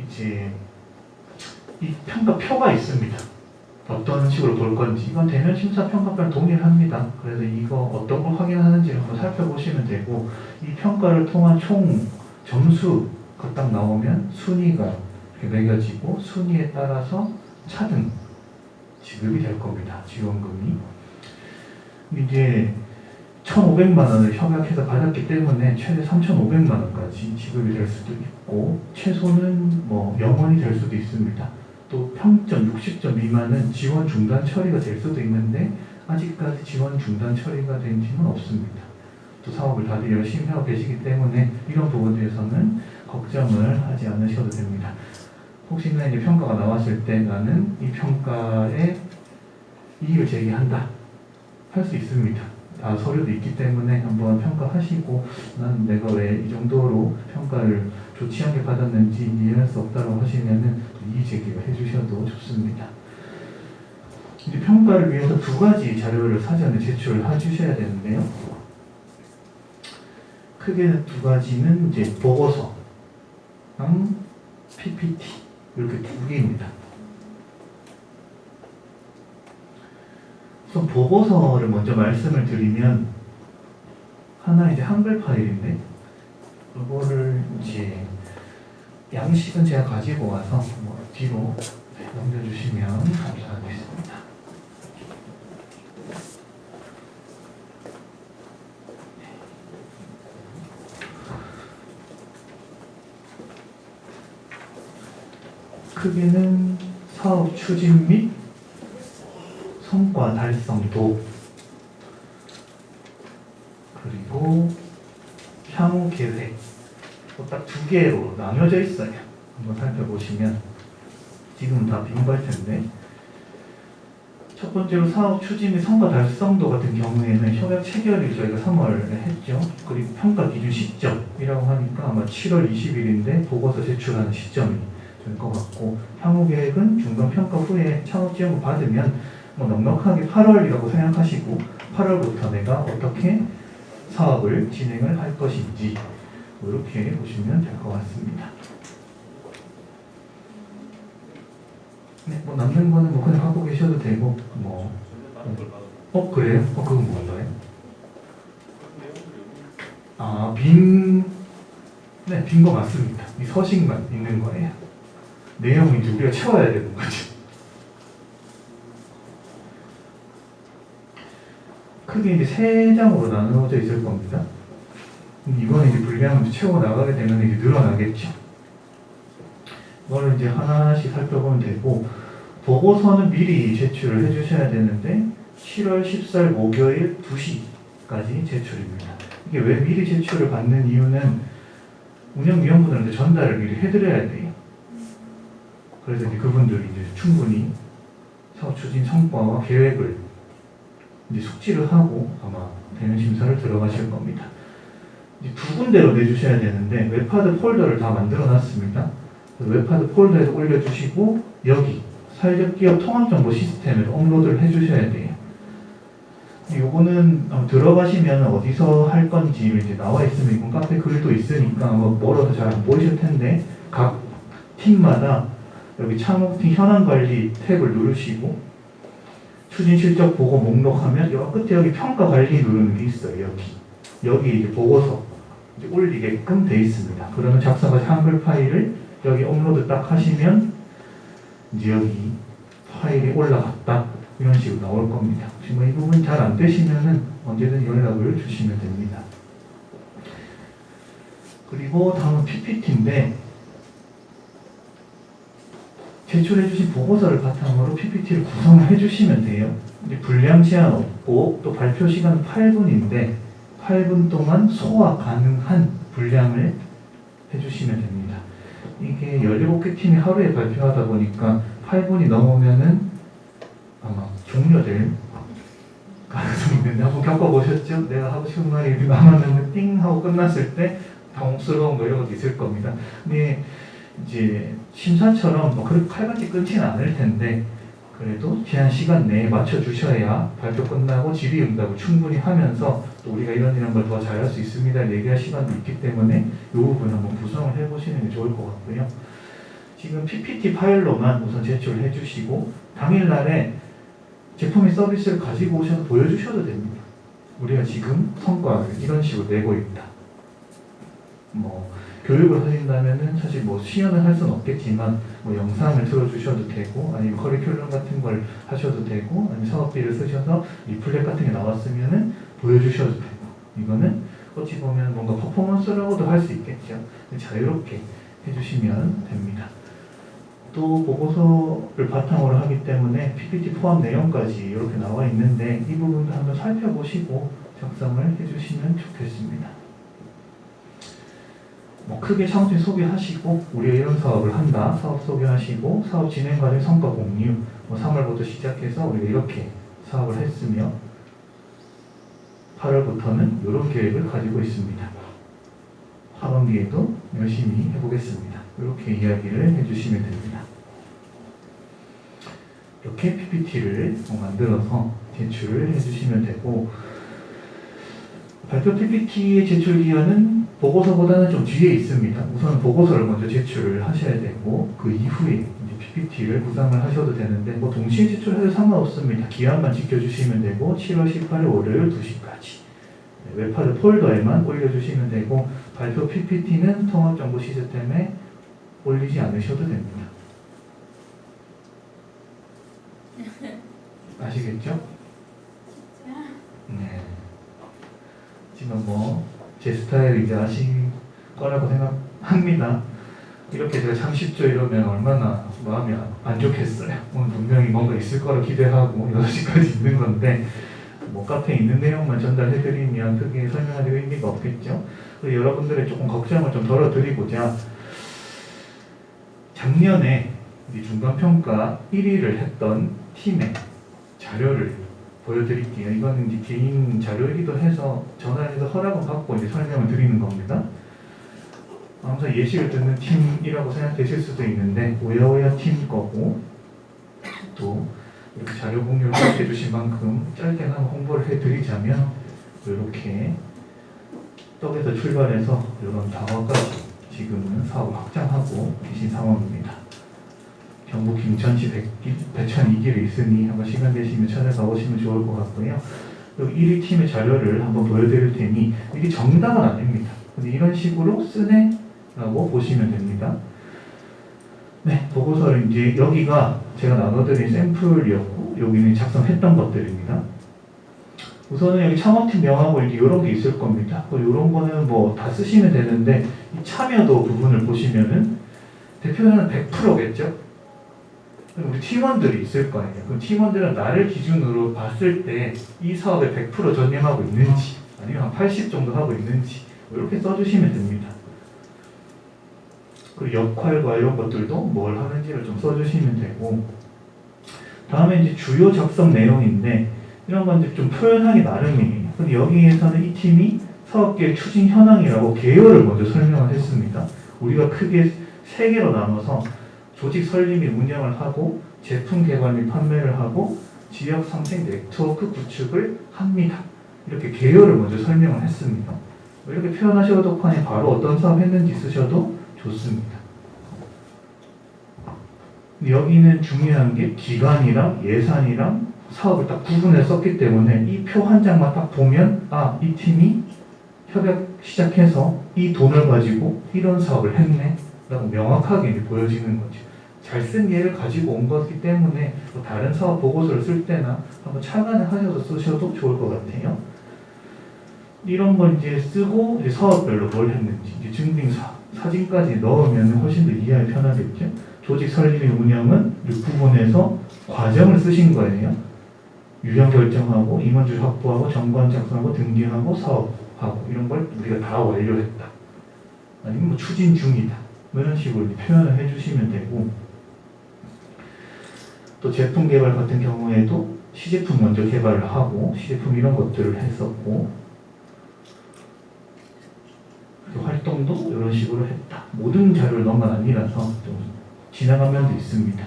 이제 이 평가표가 있습니다. 어떤 식으로 볼 건지 이건 대면 심사 평가표랑 동일합니다. 그래서 이거 어떤 걸 확인하는지를 한번 살펴보시면 되고 이 평가를 통한 총 점수가 딱 나오면 순위가 이렇게 매겨지고 순위에 따라서 차등 지급이 될 겁니다. 지원금이 이제 1,500만 원을 협약해서 받았기 때문에 최대 3,500만 원까지 지급이 될 수도 있고 최소는 영원이 될 수도 있습니다. 또 평점 60점 미만은 지원 중단 처리가 될 수도 있는데 아직까지 지원 중단 처리가 된 지는 없습니다. 또 사업을 다들 열심히 하고 계시기 때문에 이런 부분에서는 걱정을 하지 않으셔도 됩니다. 혹시나 이제 평가가 나왔을 때 나는 이 평가에 이의를 제기한다 할 수 있습니다. 다 서류도 있기 때문에 한번 평가하시고 나는 내가 왜 이 정도로 평가를 좋지 않게 받았는지 이해할 수 없다고 하시면은 이의 제기를 해주셔도 좋습니다. 이제 평가를 위해서 두 가지 자료를 사전에 제출을 해주셔야 되는데요. 크게 두 가지는 이제 보고서랑 PPT 이렇게 두 개입니다. 우선 보고서를 먼저 말씀을 드리면 하나 이제 한글 파일인데 이거를 이제 양식은 제가 가지고 와서 뒤로 넘겨주시면 감사하겠습니다. 크기는 사업 추진 및 성과 달성도 그리고 향후 계획 딱 두 개로 나눠져 있어요. 한번 살펴보시면 지금은 다 빈발 텐데 첫 번째로 사업 추진 및 성과 달성도 같은 경우에는 협약 체결일 저희가 3월에 했죠. 그리고 평가 기준 시점이라고 하니까 아마 7월 20일인데 보고서 제출하는 시점이 될 것 같고 향후 계획은 중간 평가 후에 창업 지원을 받으면 넉넉하게 8월이라고 생각하시고 8월부터 내가 어떻게 사업을 진행을 할 것인지 이렇게 보시면 될 것 같습니다. 네, 뭐 남는 거는 뭐 그냥 하고 계셔도 되고 그래요? 그건 뭔가요? 빈 거 맞습니다. 이 서식만 있는 거예요. 내용이 이제 우리가 채워야 되는 거죠. 크게 이제 3장으로 나누어져 있을 겁니다. 이번에 이제 분량을 채워 나가게 되면 이제 늘어나겠죠. 이거를 이제 하나씩 살펴보면 되고, 보고서는 미리 제출을 해주셔야 되는데 7월 14일 목요일 2시까지 제출입니다. 이게 왜 미리 제출을 받는 이유는 운영위원분들한테 전달을 미리 해드려야 돼요. 그래서 이제 그분들이 이제 충분히 사업 추진 성과와 계획을 이제 숙지를 하고 아마 대면 심사를 들어가실 겁니다. 이제 2군데로 내주셔야 되는데 웹하드 폴더를 다 만들어 놨습니다. 웹하드 폴더에서 올려주시고 여기 사회적 기업 통합정보 시스템에 업로드를 해주셔야 돼요. 요거는 들어가시면 어디서 할 건지 이제 나와 있으면 이건 카페 글도 있으니까 멀어서 잘 안 보이실 텐데 각 팀마다 여기 창업팀 현황관리 탭을 누르시고 추진 실적 보고 목록하면 여 끝에 여기 평가 관리 누르는 게 있어요. 여기 이제 보고서 이제 올리게끔 돼 있습니다. 그러면 작성한 한글 파일을 여기 업로드 딱 하시면 이제 여기 파일이 올라갔다 이런 식으로 나올 겁니다. 혹시 이 부분 잘 안 되시면은 언제든 연락을 주시면 됩니다. 그리고 다음은 PPT인데 제출해주신 보고서를 바탕으로 PPT를 구성을 해주시면 돼요. 이제 분량 제한 없고 또 발표 시간은 8분인데 8분 동안 소화 가능한 분량을 해주시면 됩니다. 이게 17개 팀이 하루에 발표하다 보니까 8분이 넘으면은 아마 종료될 가능성이 있는데 한번 겪어보셨죠? 내가 하고 싶은 말이 남았는데 띵 하고 끝났을 때 당혹스러운 거 이런 것도 있을 겁니다. 근데 이제 심사처럼 그렇게 칼같이 끊지는 않을 텐데 그래도 제한 시간 내에 맞춰주셔야 발표 끝나고 질의응답을 충분히 하면서 또 우리가 이런 걸 더 잘할 수 있습니다 얘기할 시간도 있기 때문에 이 부분 한번 구성을 해보시는 게 좋을 것 같고요. 지금 PPT 파일로만 우선 제출해 주시고 당일날에 제품 및 서비스를 가지고 오셔서 보여주셔도 됩니다. 우리가 지금 성과를 이런 식으로 내고 있다. 교육을 하신다면은 사실 시연을 할 수는 없겠지만 영상을 틀어주셔도 되고 아니면 커리큘럼 같은 걸 하셔도 되고 아니면 사업비를 쓰셔서 리플렛 같은 게 나왔으면은 보여주셔도 되고 이거는 어찌 보면 뭔가 퍼포먼스라고도 할 수 있겠죠. 자유롭게 해주시면 됩니다. 또 보고서를 바탕으로 하기 때문에 PPT 포함 내용까지 이렇게 나와 있는데 이 부분도 한번 살펴보시고 작성을 해주시면 좋겠습니다. 크게 창업팀 소개하시고 우리가 이런 사업을 한다 사업 소개하시고 사업 진행 과정 성과 공유 3월부터 시작해서 우리가 이렇게 사업을 했으며 8월부터는 이런 계획을 가지고 있습니다. 하반기에도 열심히 해보겠습니다. 이렇게 이야기를 해주시면 됩니다. 이렇게 PPT를 만들어서 제출을 해주시면 되고 발표 PPT의 제출 기한은 보고서보다는 좀 뒤에 있습니다. 우선 보고서를 먼저 제출을 하셔야 되고 그 이후에 이제 PPT를 구상을 하셔도 되는데 동시에 제출해도 상관없습니다. 기한만 지켜주시면 되고 7월 18일 월요일 2시까지 웹하드 폴더에만 올려주시면 되고 발표 PPT는 통합정보 시스템에 올리지 않으셔도 됩니다. 아시겠죠? 네. 지금 제 스타일이 이제 아실 거라고 생각합니다. 이렇게 제가 참 쉽죠 이러면 얼마나 마음이 안 좋겠어요. 오늘 분명히 뭔가 있을 거라 기대하고 6시까지 있는 건데 카페에 있는 내용만 전달해드리면 크게 설명하는 의미가 없겠죠. 그래서 여러분들의 조금 걱정을 좀 덜어드리고자 작년에 중간평가 1위를 했던 팀의 자료를 보여드릴게요. 이거는 이제 개인 자료이기도 해서 전화해서 허락을 받고 이제 설명을 드리는 겁니다. 항상 예시를 듣는 팀이라고 생각되실 수도 있는데 오야오야 팀 거고 또 이렇게 자료 공유를 해주신 만큼 짧게나마 홍보를 해드리자면 이렇게 떡에서 출발해서 이런 다화까지 지금은 사업을 확장하고 계신 상황입니다. 경북 김천시 배천 2길에 있으니 한번 시간 되시면 찾아가 보시면 좋을 것 같고요. 여기 1위 팀의 자료를 한번 보여드릴 테니 이게 정답은 아닙니다. 근데 이런 식으로 쓰네라고 보시면 됩니다. 네, 보고서를 이제 여기가 제가 나눠드린 샘플이었고 여기는 작성했던 것들입니다. 우선은 여기 창업팀 명하고 이제 이런 게 있을 겁니다. 이런 거는 뭐 다 쓰시면 되는데 이 참여도 부분을 보시면은 대표는 100%겠죠? 우리 팀원들이 있을 거 아니에요. 그럼 팀원들은 나를 기준으로 봤을 때 이 사업에 100% 전념하고 있는지 아니면 한 80 정도 하고 있는지 이렇게 써주시면 됩니다. 그리고 역할과 이런 것들도 뭘 하는지를 좀 써주시면 되고 다음에 이제 주요 작성 내용인데 이런 건 이제 좀 표현하기 나름이에요. 근데 여기에서는 이 팀이 사업계획 추진 현황이라고 개요를 먼저 설명을 했습니다. 우리가 크게 3개로 나눠서 조직 설립 및 운영을 하고 제품 개발 및 판매를 하고 지역 상생 네트워크 구축을 합니다. 이렇게 개요를 먼저 설명을 했습니다. 이렇게 표현하셔도 독판에 바로 어떤 사업 했는지 쓰셔도 좋습니다. 여기는 중요한 게 기간이랑 예산이랑 사업을 딱 구분해서 썼기 때문에 이 표 한 장만 딱 보면 아, 이 팀이 협약 시작해서 이 돈을 가지고 이런 사업을 했네 라고 명확하게 이제 보여지는 거죠. 잘 쓴 예를 가지고 온 거기 때문에 뭐 다른 사업 보고서를 쓸 때나 한번 착안을 하셔서 쓰셔도 좋을 것 같아요. 이런 거 이제 쓰고 이제 사업별로 뭘 했는지 이제 증빙사 사진까지 넣으면 훨씬 더 이해하기 편하겠죠. 조직 설립 및 운영은 이 부분에서 과정을 쓰신 거예요. 유형 결정하고 임원줄 확보하고 정관 작성하고 등기하고 사업하고 이런 걸 우리가 다 완료했다. 아니면 뭐 추진 중이다. 이런 식으로 표현을 해주시면 되고 또 제품 개발 같은 경우에도 시제품 먼저 개발을 하고 시제품 이런 것들을 했었고 활동도 이런 식으로 했다. 모든 자료를 넣은 건 아니라서 좀 지나간 면도 있습니다.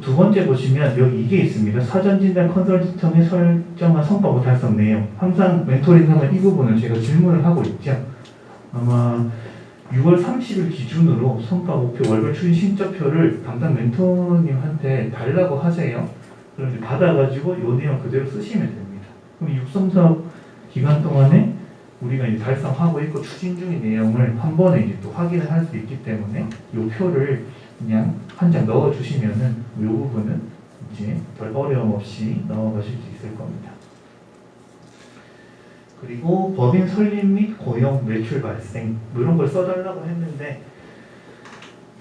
두 번째 보시면 여기 이게 있습니다. 사전 진단 컨설팅의 설정한 성과고 달성 내용. 항상 멘토링 하면 이 부분을 제가 질문을 하고 있죠. 아마 6월 30일 기준으로 성과 목표 월별 추진 신짜표를 담당 멘토님한테 달라고 하세요. 그럼 이제 받아가지고 이 내용 그대로 쓰시면 됩니다. 그럼 육성사업 기간 동안에 우리가 이제 달성하고 있고 추진 중인 내용을 한 번에 이제 또 확인을 할 수 있기 때문에 이 표를 그냥 한 장 넣어주시면은 이 부분은 이제 별 어려움 없이 넣어가실 수 있을 겁니다. 그리고 법인 설립 및 고용 매출 발생 뭐 이런 걸 써달라고 했는데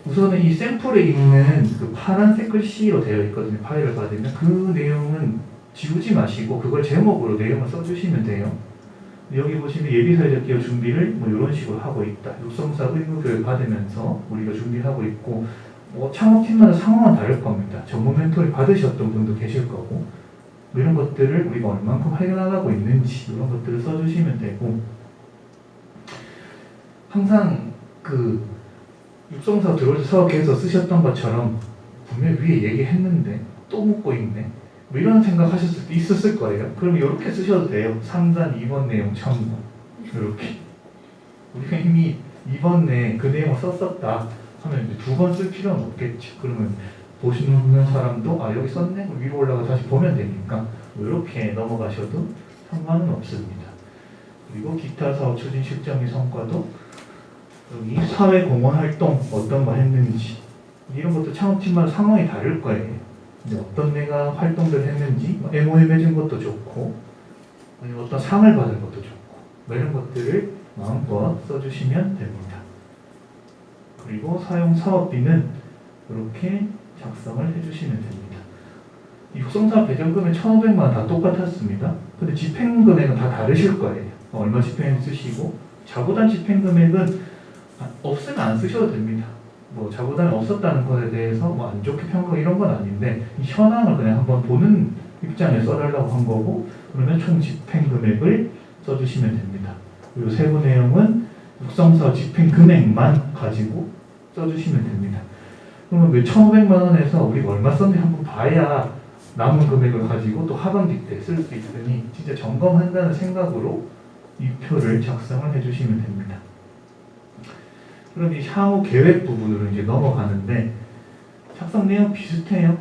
우선은 이 샘플에 있는 그 파란색 글씨로 되어 있거든요. 파일을 받으면 그 내용은 지우지 마시고 그걸 제목으로 내용을 써주시면 돼요. 여기 보시면 예비사회적 기업 준비를 뭐 이런 식으로 하고 있다. 육성사 의무교육 받으면서 우리가 준비하고 있고 뭐 창업팀마다 상황은 다를 겁니다. 전문 멘토링 받으셨던 분도 계실 거고 뭐 이런 것들을 우리가 얼만큼 활용하고 있는지 이런 것들을 써주시면 되고 항상 그 육성사 들어올 때 사업계획서 쓰셨던 것처럼 분명히 위에 얘기했는데 또 묻고 있네. 뭐 이런 생각하셨을 때 있었을 거예요. 그럼 이렇게 쓰셔도 돼요. 3단 2번 내용 첨부 이렇게 우리가 이미 2번 내에 그 내용을 썼었다 하면 이제 2번 쓸 필요는 없겠죠. 그러면 보시는 사람도 아 여기 썼네? 위로 올라가 다시 보면 되니까 이렇게 넘어가셔도 상관은 없습니다. 그리고 기타 사업 추진 실정 및 성과도 여기 사회 공헌 활동 어떤 거 했는지 이런 것도 창업팀마다 상황이 다를 거예요. 이제 어떤 내가 활동들 했는지 MOU 맺은 것도 좋고 아니면 어떤 상을 받은 것도 좋고 뭐 이런 것들을 마음껏 써주시면 됩니다. 그리고 사용 사업비는 이렇게 작성을 해주시면 됩니다. 육성사업 배정금액 1,500만 원 다 똑같았습니다. 근데 집행금액은 다 다르실 거예요. 얼마 집행했는지 쓰시고 자부단 집행금액은 없으면 안 쓰셔도 됩니다. 뭐 자부단이 없었다는 것에 대해서 뭐 안 좋게 평가 이런 건 아닌데 이 현황을 그냥 한번 보는 입장에 써달라고 한 거고 그러면 총 집행금액을 써주시면 됩니다. 그리고 세부 내용은 육성사업 집행금액만 가지고 써주시면 됩니다. 그러면 왜 1,500만 원에서 우리가 얼마 썼는지 한번 봐야 남은 금액을 가지고 또 하반기 때 쓸 수 있으니 진짜 점검한다는 생각으로 이 표를 작성을 해주시면 됩니다. 그럼 이 향후 계획 부분으로 이제 넘어가는데 작성 내용 비슷해요.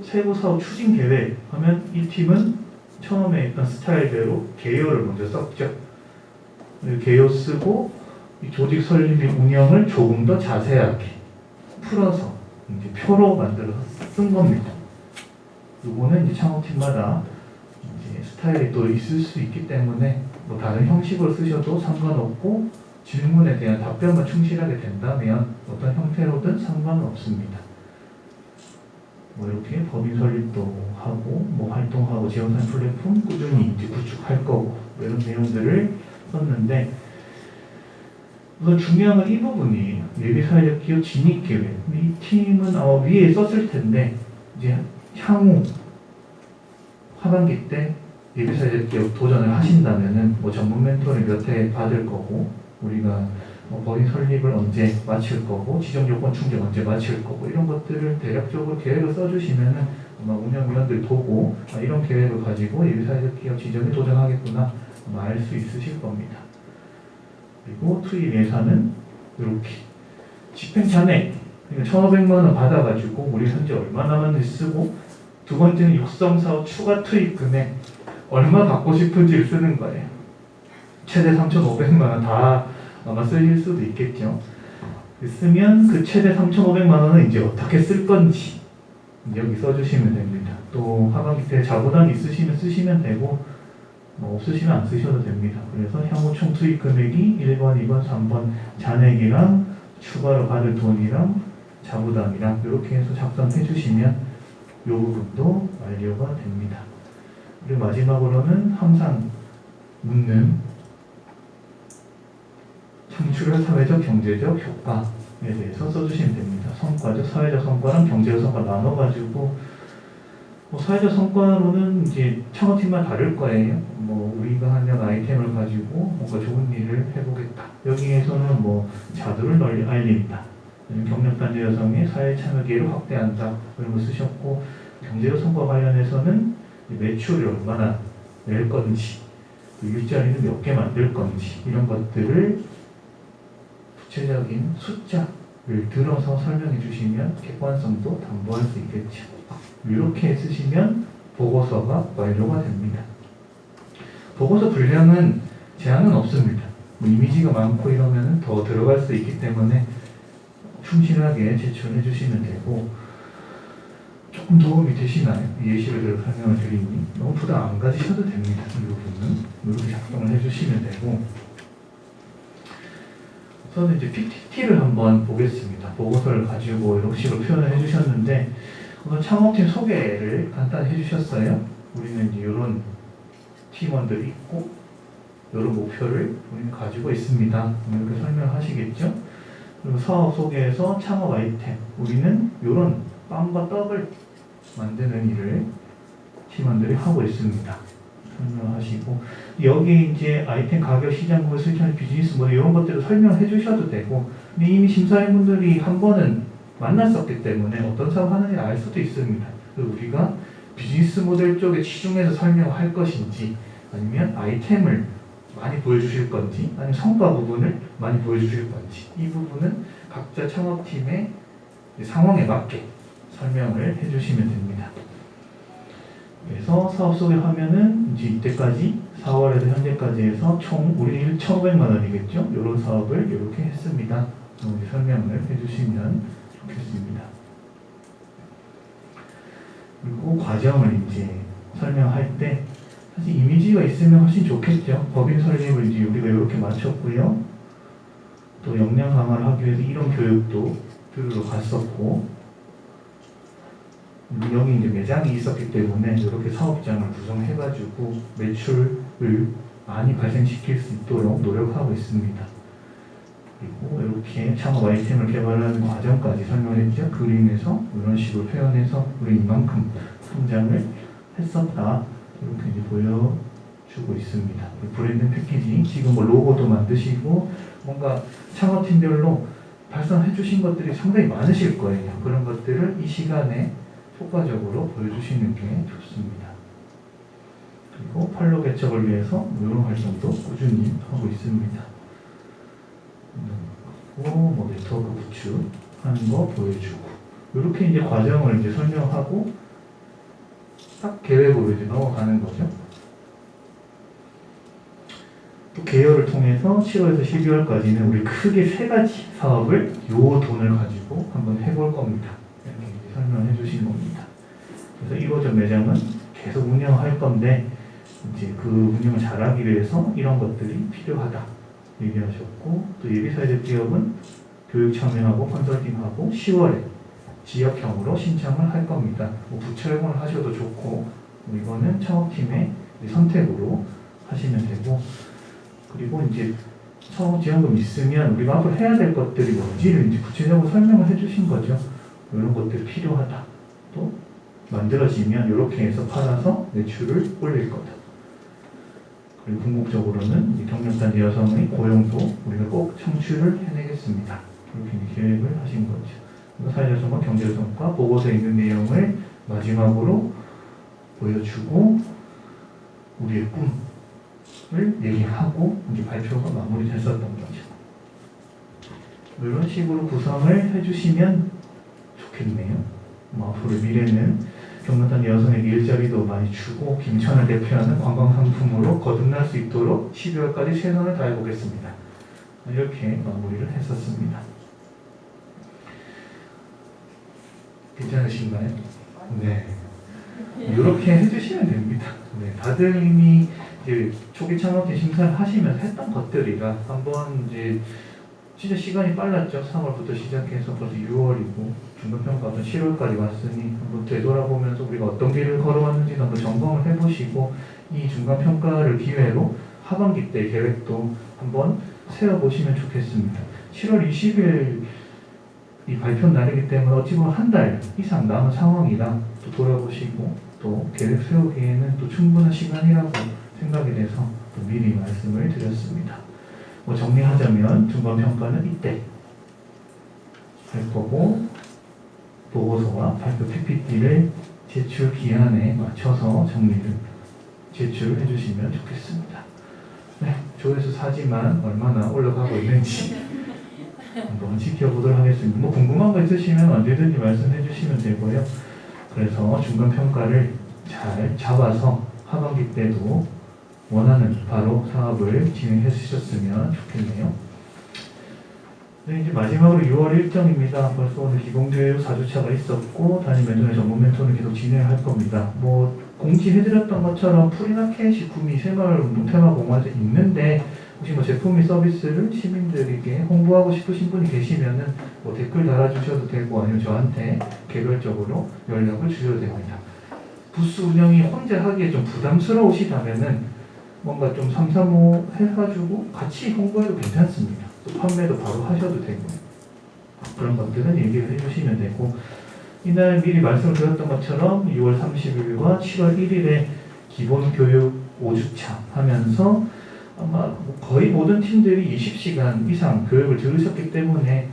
세부 사업 추진 계획 하면 이 팀은 처음에 있던 스타일대로 개요를 먼저 썼죠. 개요 쓰고 이 조직 설립 및 운영을 조금 더 자세하게 풀어서 이제 표로 만들어서 쓴 겁니다. 이거는 이제 창업팀마다 이제 스타일이 또 있을 수 있기 때문에 뭐 다른 형식으로 쓰셔도 상관없고 질문에 대한 답변만 충실하게 된다면 어떤 형태로든 상관은 없습니다. 뭐 이렇게 법인 설립도 하고 뭐 활동하고 지원사업 플랫폼 꾸준히 이제 구축할 거고 이런 내용들을 썼는데 우선 중요한 건 이 부분이에요. 예비사회적 기업 진입 계획. 이 팀은 위에 썼을 텐데 이제 향후 하반기 때 예비사회적 기업 도전을 하신다면은 뭐 전문 멘토를 몇 회 받을 거고 우리가 법인 설립을 언제 마칠 거고 지정 요건 충족 언제 마칠 거고 이런 것들을 대략적으로 계획을 써주시면은 아마 운영위원들 보고 이런 계획을 가지고 예비사회적 기업 지정에 도전하겠구나 아마 알 수 있으실 겁니다. 그리고 투입 예산은 이렇게 집행 잔액 그러니까 1,500만 원 받아가지고 우리 현재 얼마 남았는지 쓰고 두 번째는 육성사업 추가 투입 금액 얼마 받고 싶은지를 쓰는 거예요. 최대 3,500만 원 다 아마 쓰실 수도 있겠죠. 쓰면 그 최대 3,500만 원은 이제 어떻게 쓸 건지 여기 써주시면 됩니다. 또 하반기 때 자부담 있으시면 쓰시면 되고 뭐 없으시면 안 쓰셔도 됩니다. 그래서 향후 총 투입 금액이 1번, 2번, 3번 잔액이랑 추가로 받을 돈이랑 자부담이랑 이렇게 해서 작성해 주시면 이 부분도 완료가 됩니다. 그리고 마지막으로는 항상 묻는 창출할 사회적 경제적 효과에 대해서 써주시면 됩니다. 성과적 사회적 성과랑 경제적 성과 나눠가지고 뭐 사회적 성과로는 이제 창업팀마다 다를 거예요. 뭐 우리가 하는 아이템을 가지고 뭔가 좋은 일을 해보겠다. 여기에서는 뭐 자두를 널리 알린다. 경력단지 여성의 사회 참여 기회를 확대한다. 이런 거 쓰셨고 경제적 성과 관련해서는 매출을 얼마나 낼 건지 일자리는 몇 개 만들 건지 이런 것들을 구체적인 숫자를 들어서 설명해 주시면 객관성도 담보할 수 있겠죠. 이렇게 쓰시면 보고서가 완료가 됩니다. 보고서 분량은 제한은 없습니다. 뭐 이미지가 많고 이러면 더 들어갈 수 있기 때문에 충실하게 제출해 주시면 되고 조금 도움이 되시나요? 예시를 들어 설명을 드리니 너무 부담 안 가지셔도 됩니다. 이 부분은 이렇게 작성을 해주시면 되고 저는 이제 PPT를 한번 보겠습니다. 보고서를 가지고 이런 식으로 표현을 해주셨는데 우선 창업팀 소개를 간단히 해주셨어요. 우리는 이제 이런 팀원들이 있고 이런 목표를 우리는 가지고 있습니다. 이렇게 설명하시겠죠? 그리고 사업 소개에서 창업 아이템 우리는 이런 빵과 떡을 만드는 일을 팀원들이 하고 있습니다. 설명하시고 여기 이제 아이템 가격, 시장구매, 수익성, 비즈니스 모델 이런 것들을 설명해 주셔도 되고 근데 이미 심사위원분들이 한 번은 만났었기 때문에 어떤 사업 하는지 알 수도 있습니다. 그래서 우리가 비즈니스 모델 쪽에 치중해서 설명할 것인지 아니면 아이템을 많이 보여주실 건지 아니면 성과 부분을 많이 보여주실 건지 이 부분은 각자 창업팀의 상황에 맞게 설명을 해주시면 됩니다. 그래서 사업 소개 화면은 이제 이때까지 4월에서 현재까지 해서 총 우리 1,500만 원이겠죠? 이런 사업을 이렇게 했습니다. 이제 설명을 해주시면 좋겠습니다. 그리고 과정을 이제 설명할 때 사실 이미지가 있으면 훨씬 좋겠죠. 법인 설립을 이제 우리가 이렇게 마쳤고요. 또 역량 강화를 하기 위해서 이런 교육도 들으러 갔었고 여기 이제 매장이 있었기 때문에 이렇게 사업장을 구성해가지고 매출을 많이 발생시킬 수 있도록 노력하고 있습니다. 그리고 이렇게 창업 아이템을 개발하는 과정까지 설명했죠. 그림에서 이런 식으로 표현해서 우리 이만큼 성장을 했었다. 이렇게 이제 보여주고 있습니다. 브랜드 패키징, 지금 뭐 로고도 만드시고 뭔가 창업팀별로 발산해 주신 것들이 상당히 많으실 거예요. 그런 것들을 이 시간에 효과적으로 보여주시는 게 좋습니다. 그리고 판로 개척을 위해서 이런 활동도 꾸준히 하고 있습니다. 그리고 뭐 네트워크 구축하는 거 보여주고 이렇게 이제 과정을 이제 설명하고 딱 계획으로 이제 넘어가는 거죠. 또 계열을 통해서 7월에서 12월까지는 우리 크게 세 가지 사업을 요 돈을 가지고 한번 해볼 겁니다. 이렇게 이제 설명해 주신 겁니다. 그래서 1호점 매장은 계속 운영할 건데 이제 그 운영을 잘하기 위해서 이런 것들이 필요하다 얘기하셨고, 또 예비사회적 기업은 교육 참여하고 컨설팅하고 10월에 지역형으로 신청을 할 겁니다. 뭐 부처형을 하셔도 좋고, 뭐 이거는 창업팀의 선택으로 하시면 되고, 그리고 이제 창업지원금 있으면 우리가 앞으로 해야 될 것들이 뭔지를 이제 구체적으로 설명을 해주신 거죠. 이런 것들이 필요하다. 또 만들어지면 이렇게 해서 팔아서 매출을 올릴 거다. 그리고 궁극적으로는 이 경력단 여성의 고용도 우리가 꼭 창출을 해내겠습니다. 이렇게 이제 계획을 하신 거죠. 사회자성과 경제성과 보고서에 있는 내용을 마지막으로 보여주고 우리의 꿈을 얘기하고 이제 발표가 마무리됐었던 거죠. 이런 식으로 구성을 해주시면 좋겠네요. 앞으로 미래는 경력단 여성에게 일자리도 많이 주고 김천을 대표하는 관광상품으로 거듭날 수 있도록 12월까지 최선을 다해보겠습니다. 이렇게 마무리를 했었습니다. 괜찮으신가요? 네. 이렇게 해주시면 됩니다. 네. 다들 이미 이제 초기 창업팀 심사를 하시면서 했던 것들이라 한번 이제 진짜 시간이 빨랐죠. 3월부터 시작해서 벌써 6월이고 중간평가도 7월까지 왔으니 한번 되돌아보면서 우리가 어떤 길을 걸어왔는지 한번 점검을 해보시고 이 중간평가를 기회로 하반기 때 계획도 한번 세워보시면 좋겠습니다. 7월 20일 이 발표 날이기 때문에 어찌 보면 한 달 이상 남은 상황이라 또 돌아보시고 또 계획 세우기에는 또 충분한 시간이라고 생각이 돼서 또 미리 말씀을 드렸습니다. 뭐 정리하자면 중간평가는 이때 할 거고 보고서와 발표 PPT를 제출 기한에 맞춰서 정리를 제출해 주시면 좋겠습니다. 네, 조회수 사지만 얼마나 올라가고 있는지 한번 지켜보도록 하겠습니다. 뭐 궁금한 거 있으시면 언제든지 말씀해 주시면 되고요. 그래서 중간평가를 잘 잡아서 하반기 때도 원하는 바로 사업을 진행해 주셨으면 좋겠네요. 네, 이제 마지막으로 6월 일정입니다. 벌써 오늘 기공교육 4주차가 있었고 단임 멘토는 전문 멘토는 계속 진행할 겁니다. 뭐 공지해드렸던 것처럼 프리마켓이 구미 새마을운동 테마공원에서 있는데 혹시 뭐 제품 및 서비스를 시민들에게 홍보하고 싶으신 분이 계시면은 뭐 댓글 달아주셔도 되고 아니면 저한테 개별적으로 연락을 주셔도 됩니다. 부스 운영이 혼자 하기에 좀 부담스러우시다면은 뭔가 좀 335 해가지고 같이 홍보해도 괜찮습니다. 또 판매도 바로 하셔도 되고 그런 것들은 얘기를 해주시면 되고 이날 미리 말씀을 드렸던 것처럼 6월 30일과 7월 1일에 기본교육 5주차 하면서 아마 거의 모든 팀들이 20시간 이상 교육을 들으셨기 때문에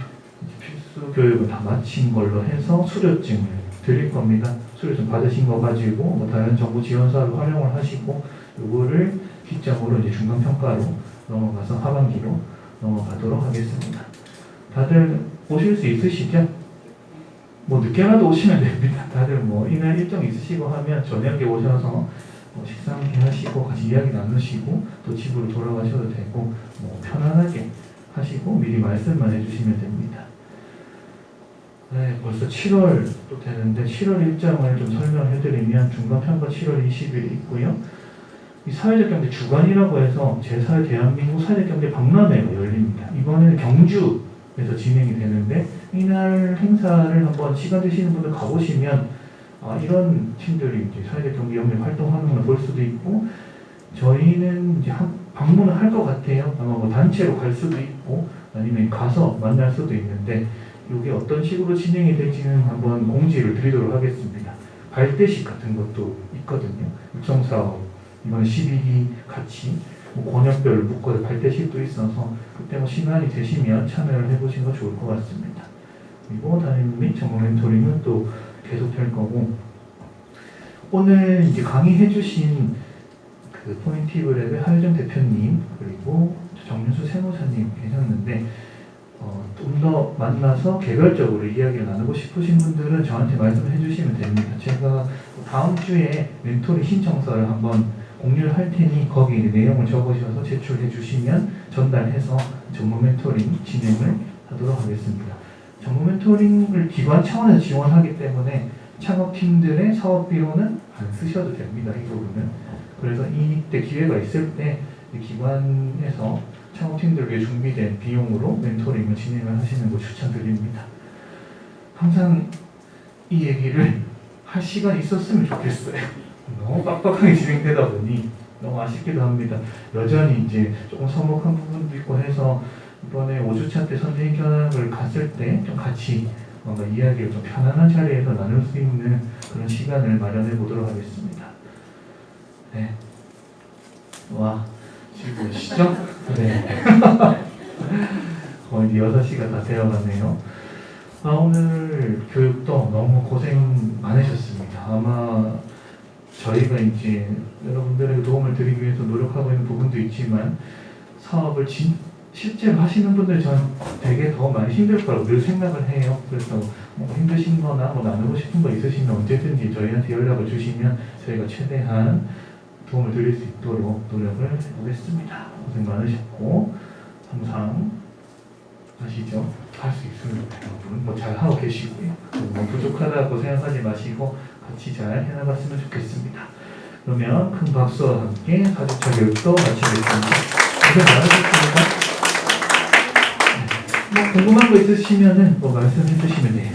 필수 교육을 다 마친 걸로 해서 수료증을 드릴 겁니다. 수료증 받으신 거 가지고 뭐 다른 정부 지원 사업을 활용을 하시고 요거를 기점으로 이제 중간평가로 넘어가서 하반기로 넘어가도록 하겠습니다. 다들 오실 수 있으시죠? 뭐 늦게라도 오시면 됩니다. 다들 뭐 이날 일정 있으시고 하면 저녁에 오셔서 뭐 식사 함께 하시고 같이 이야기 나누시고 또 집으로 돌아가셔도 되고 뭐 편안하게 하시고 미리 말씀만 해주시면 됩니다. 네, 벌써 7월 또 되는데 7월 일정을 좀 설명해드리면 중간평가 7월 20일 있고요. 이 사회적 경제 주간이라고 해서 제4회 대한민국 사회적 경제 박람회가 열립니다. 이번에는 경주에서 진행이 되는데 이날 행사를 한번 시간 되시는 분들 가보시면 이런 팀들이 이제 사회적 경제 영역 활동하는 걸 볼 수도 있고 저희는 이제 방문을 할 것 같아요. 아마 뭐 단체로 갈 수도 있고 아니면 가서 만날 수도 있는데 이게 어떤 식으로 진행이 될지는 한번 공지를 드리도록 하겠습니다. 발대식 같은 것도 있거든요. 육성사업 이번 12기 같이 뭐 권역별로 묶어서 발대식도 있어서 그때 뭐 시간이 되시면 참여를 해보시는 거 좋을 것 같습니다. 그리고 담임 및 전문 멘토링은 또 계속 될 거고, 오늘 이제 강의해주신 그 포인티브 랩의 하유정 대표님 그리고 정윤수 세무사님 계셨는데 좀 더 만나서 개별적으로 이야기를 나누고 싶으신 분들은 저한테 말씀해 주시면 됩니다. 제가 다음 주에 멘토링 신청서를 한번 공유를 할 테니 거기 내용을 적으셔서 제출해 주시면 전달해서 전문 멘토링 진행을 하도록 하겠습니다. 전문 멘토링을 기관 차원에서 지원하기 때문에 창업팀들의 사업비로는 안 쓰셔도 됩니다. 이 부분은. 그래서 이때 기회가 있을 때 기관에서 창업팀들 위해 준비된 비용으로 멘토링을 진행을 하시는 거 추천드립니다. 항상 이 얘기를 할 시간이 있었으면 좋겠어요. 너무 빡빡하게 진행되다 보니 너무 아쉽기도 합니다. 여전히 이제 조금 서먹한 부분도 있고 해서 이번에 5주차 때 선생님 견학을 갔을 때 좀 같이 뭔가 이야기를 좀 편안한 자리에서 나눌 수 있는 그런 시간을 마련해 보도록 하겠습니다. 네. 와, 즐거우시죠? 네. 거의 6시가 다 되어가네요. 오늘 교육도 너무 고생 많으셨습니다. 아마 저희가 이제 여러분들에게 도움을 드리기 위해서 노력하고 있는 부분도 있지만 사업을 실제로 하시는 분들 저는 되게 더 많이 힘들 거라고 늘 생각을 해요. 그래서 뭐 힘드신 거나 뭐 나누고 싶은 거 있으시면 언제든지 저희한테 연락을 주시면 저희가 최대한 도움을 드릴 수 있도록 노력을 해보겠습니다. 고생 많으셨고 항상 아시죠? 할 수 있습니다. 여러분 뭐 잘 하고 계시고요. 뭐 부족하다고 생각하지 마시고 같이 잘 해나갔으면 좋겠습니다. 그러면 큰 박수와 함께 4주차 교육도 마치겠습니다. 고생 많으셨습니다. 뭐 궁금한 거 있으시면은 뭐 말씀해 주시면 돼요.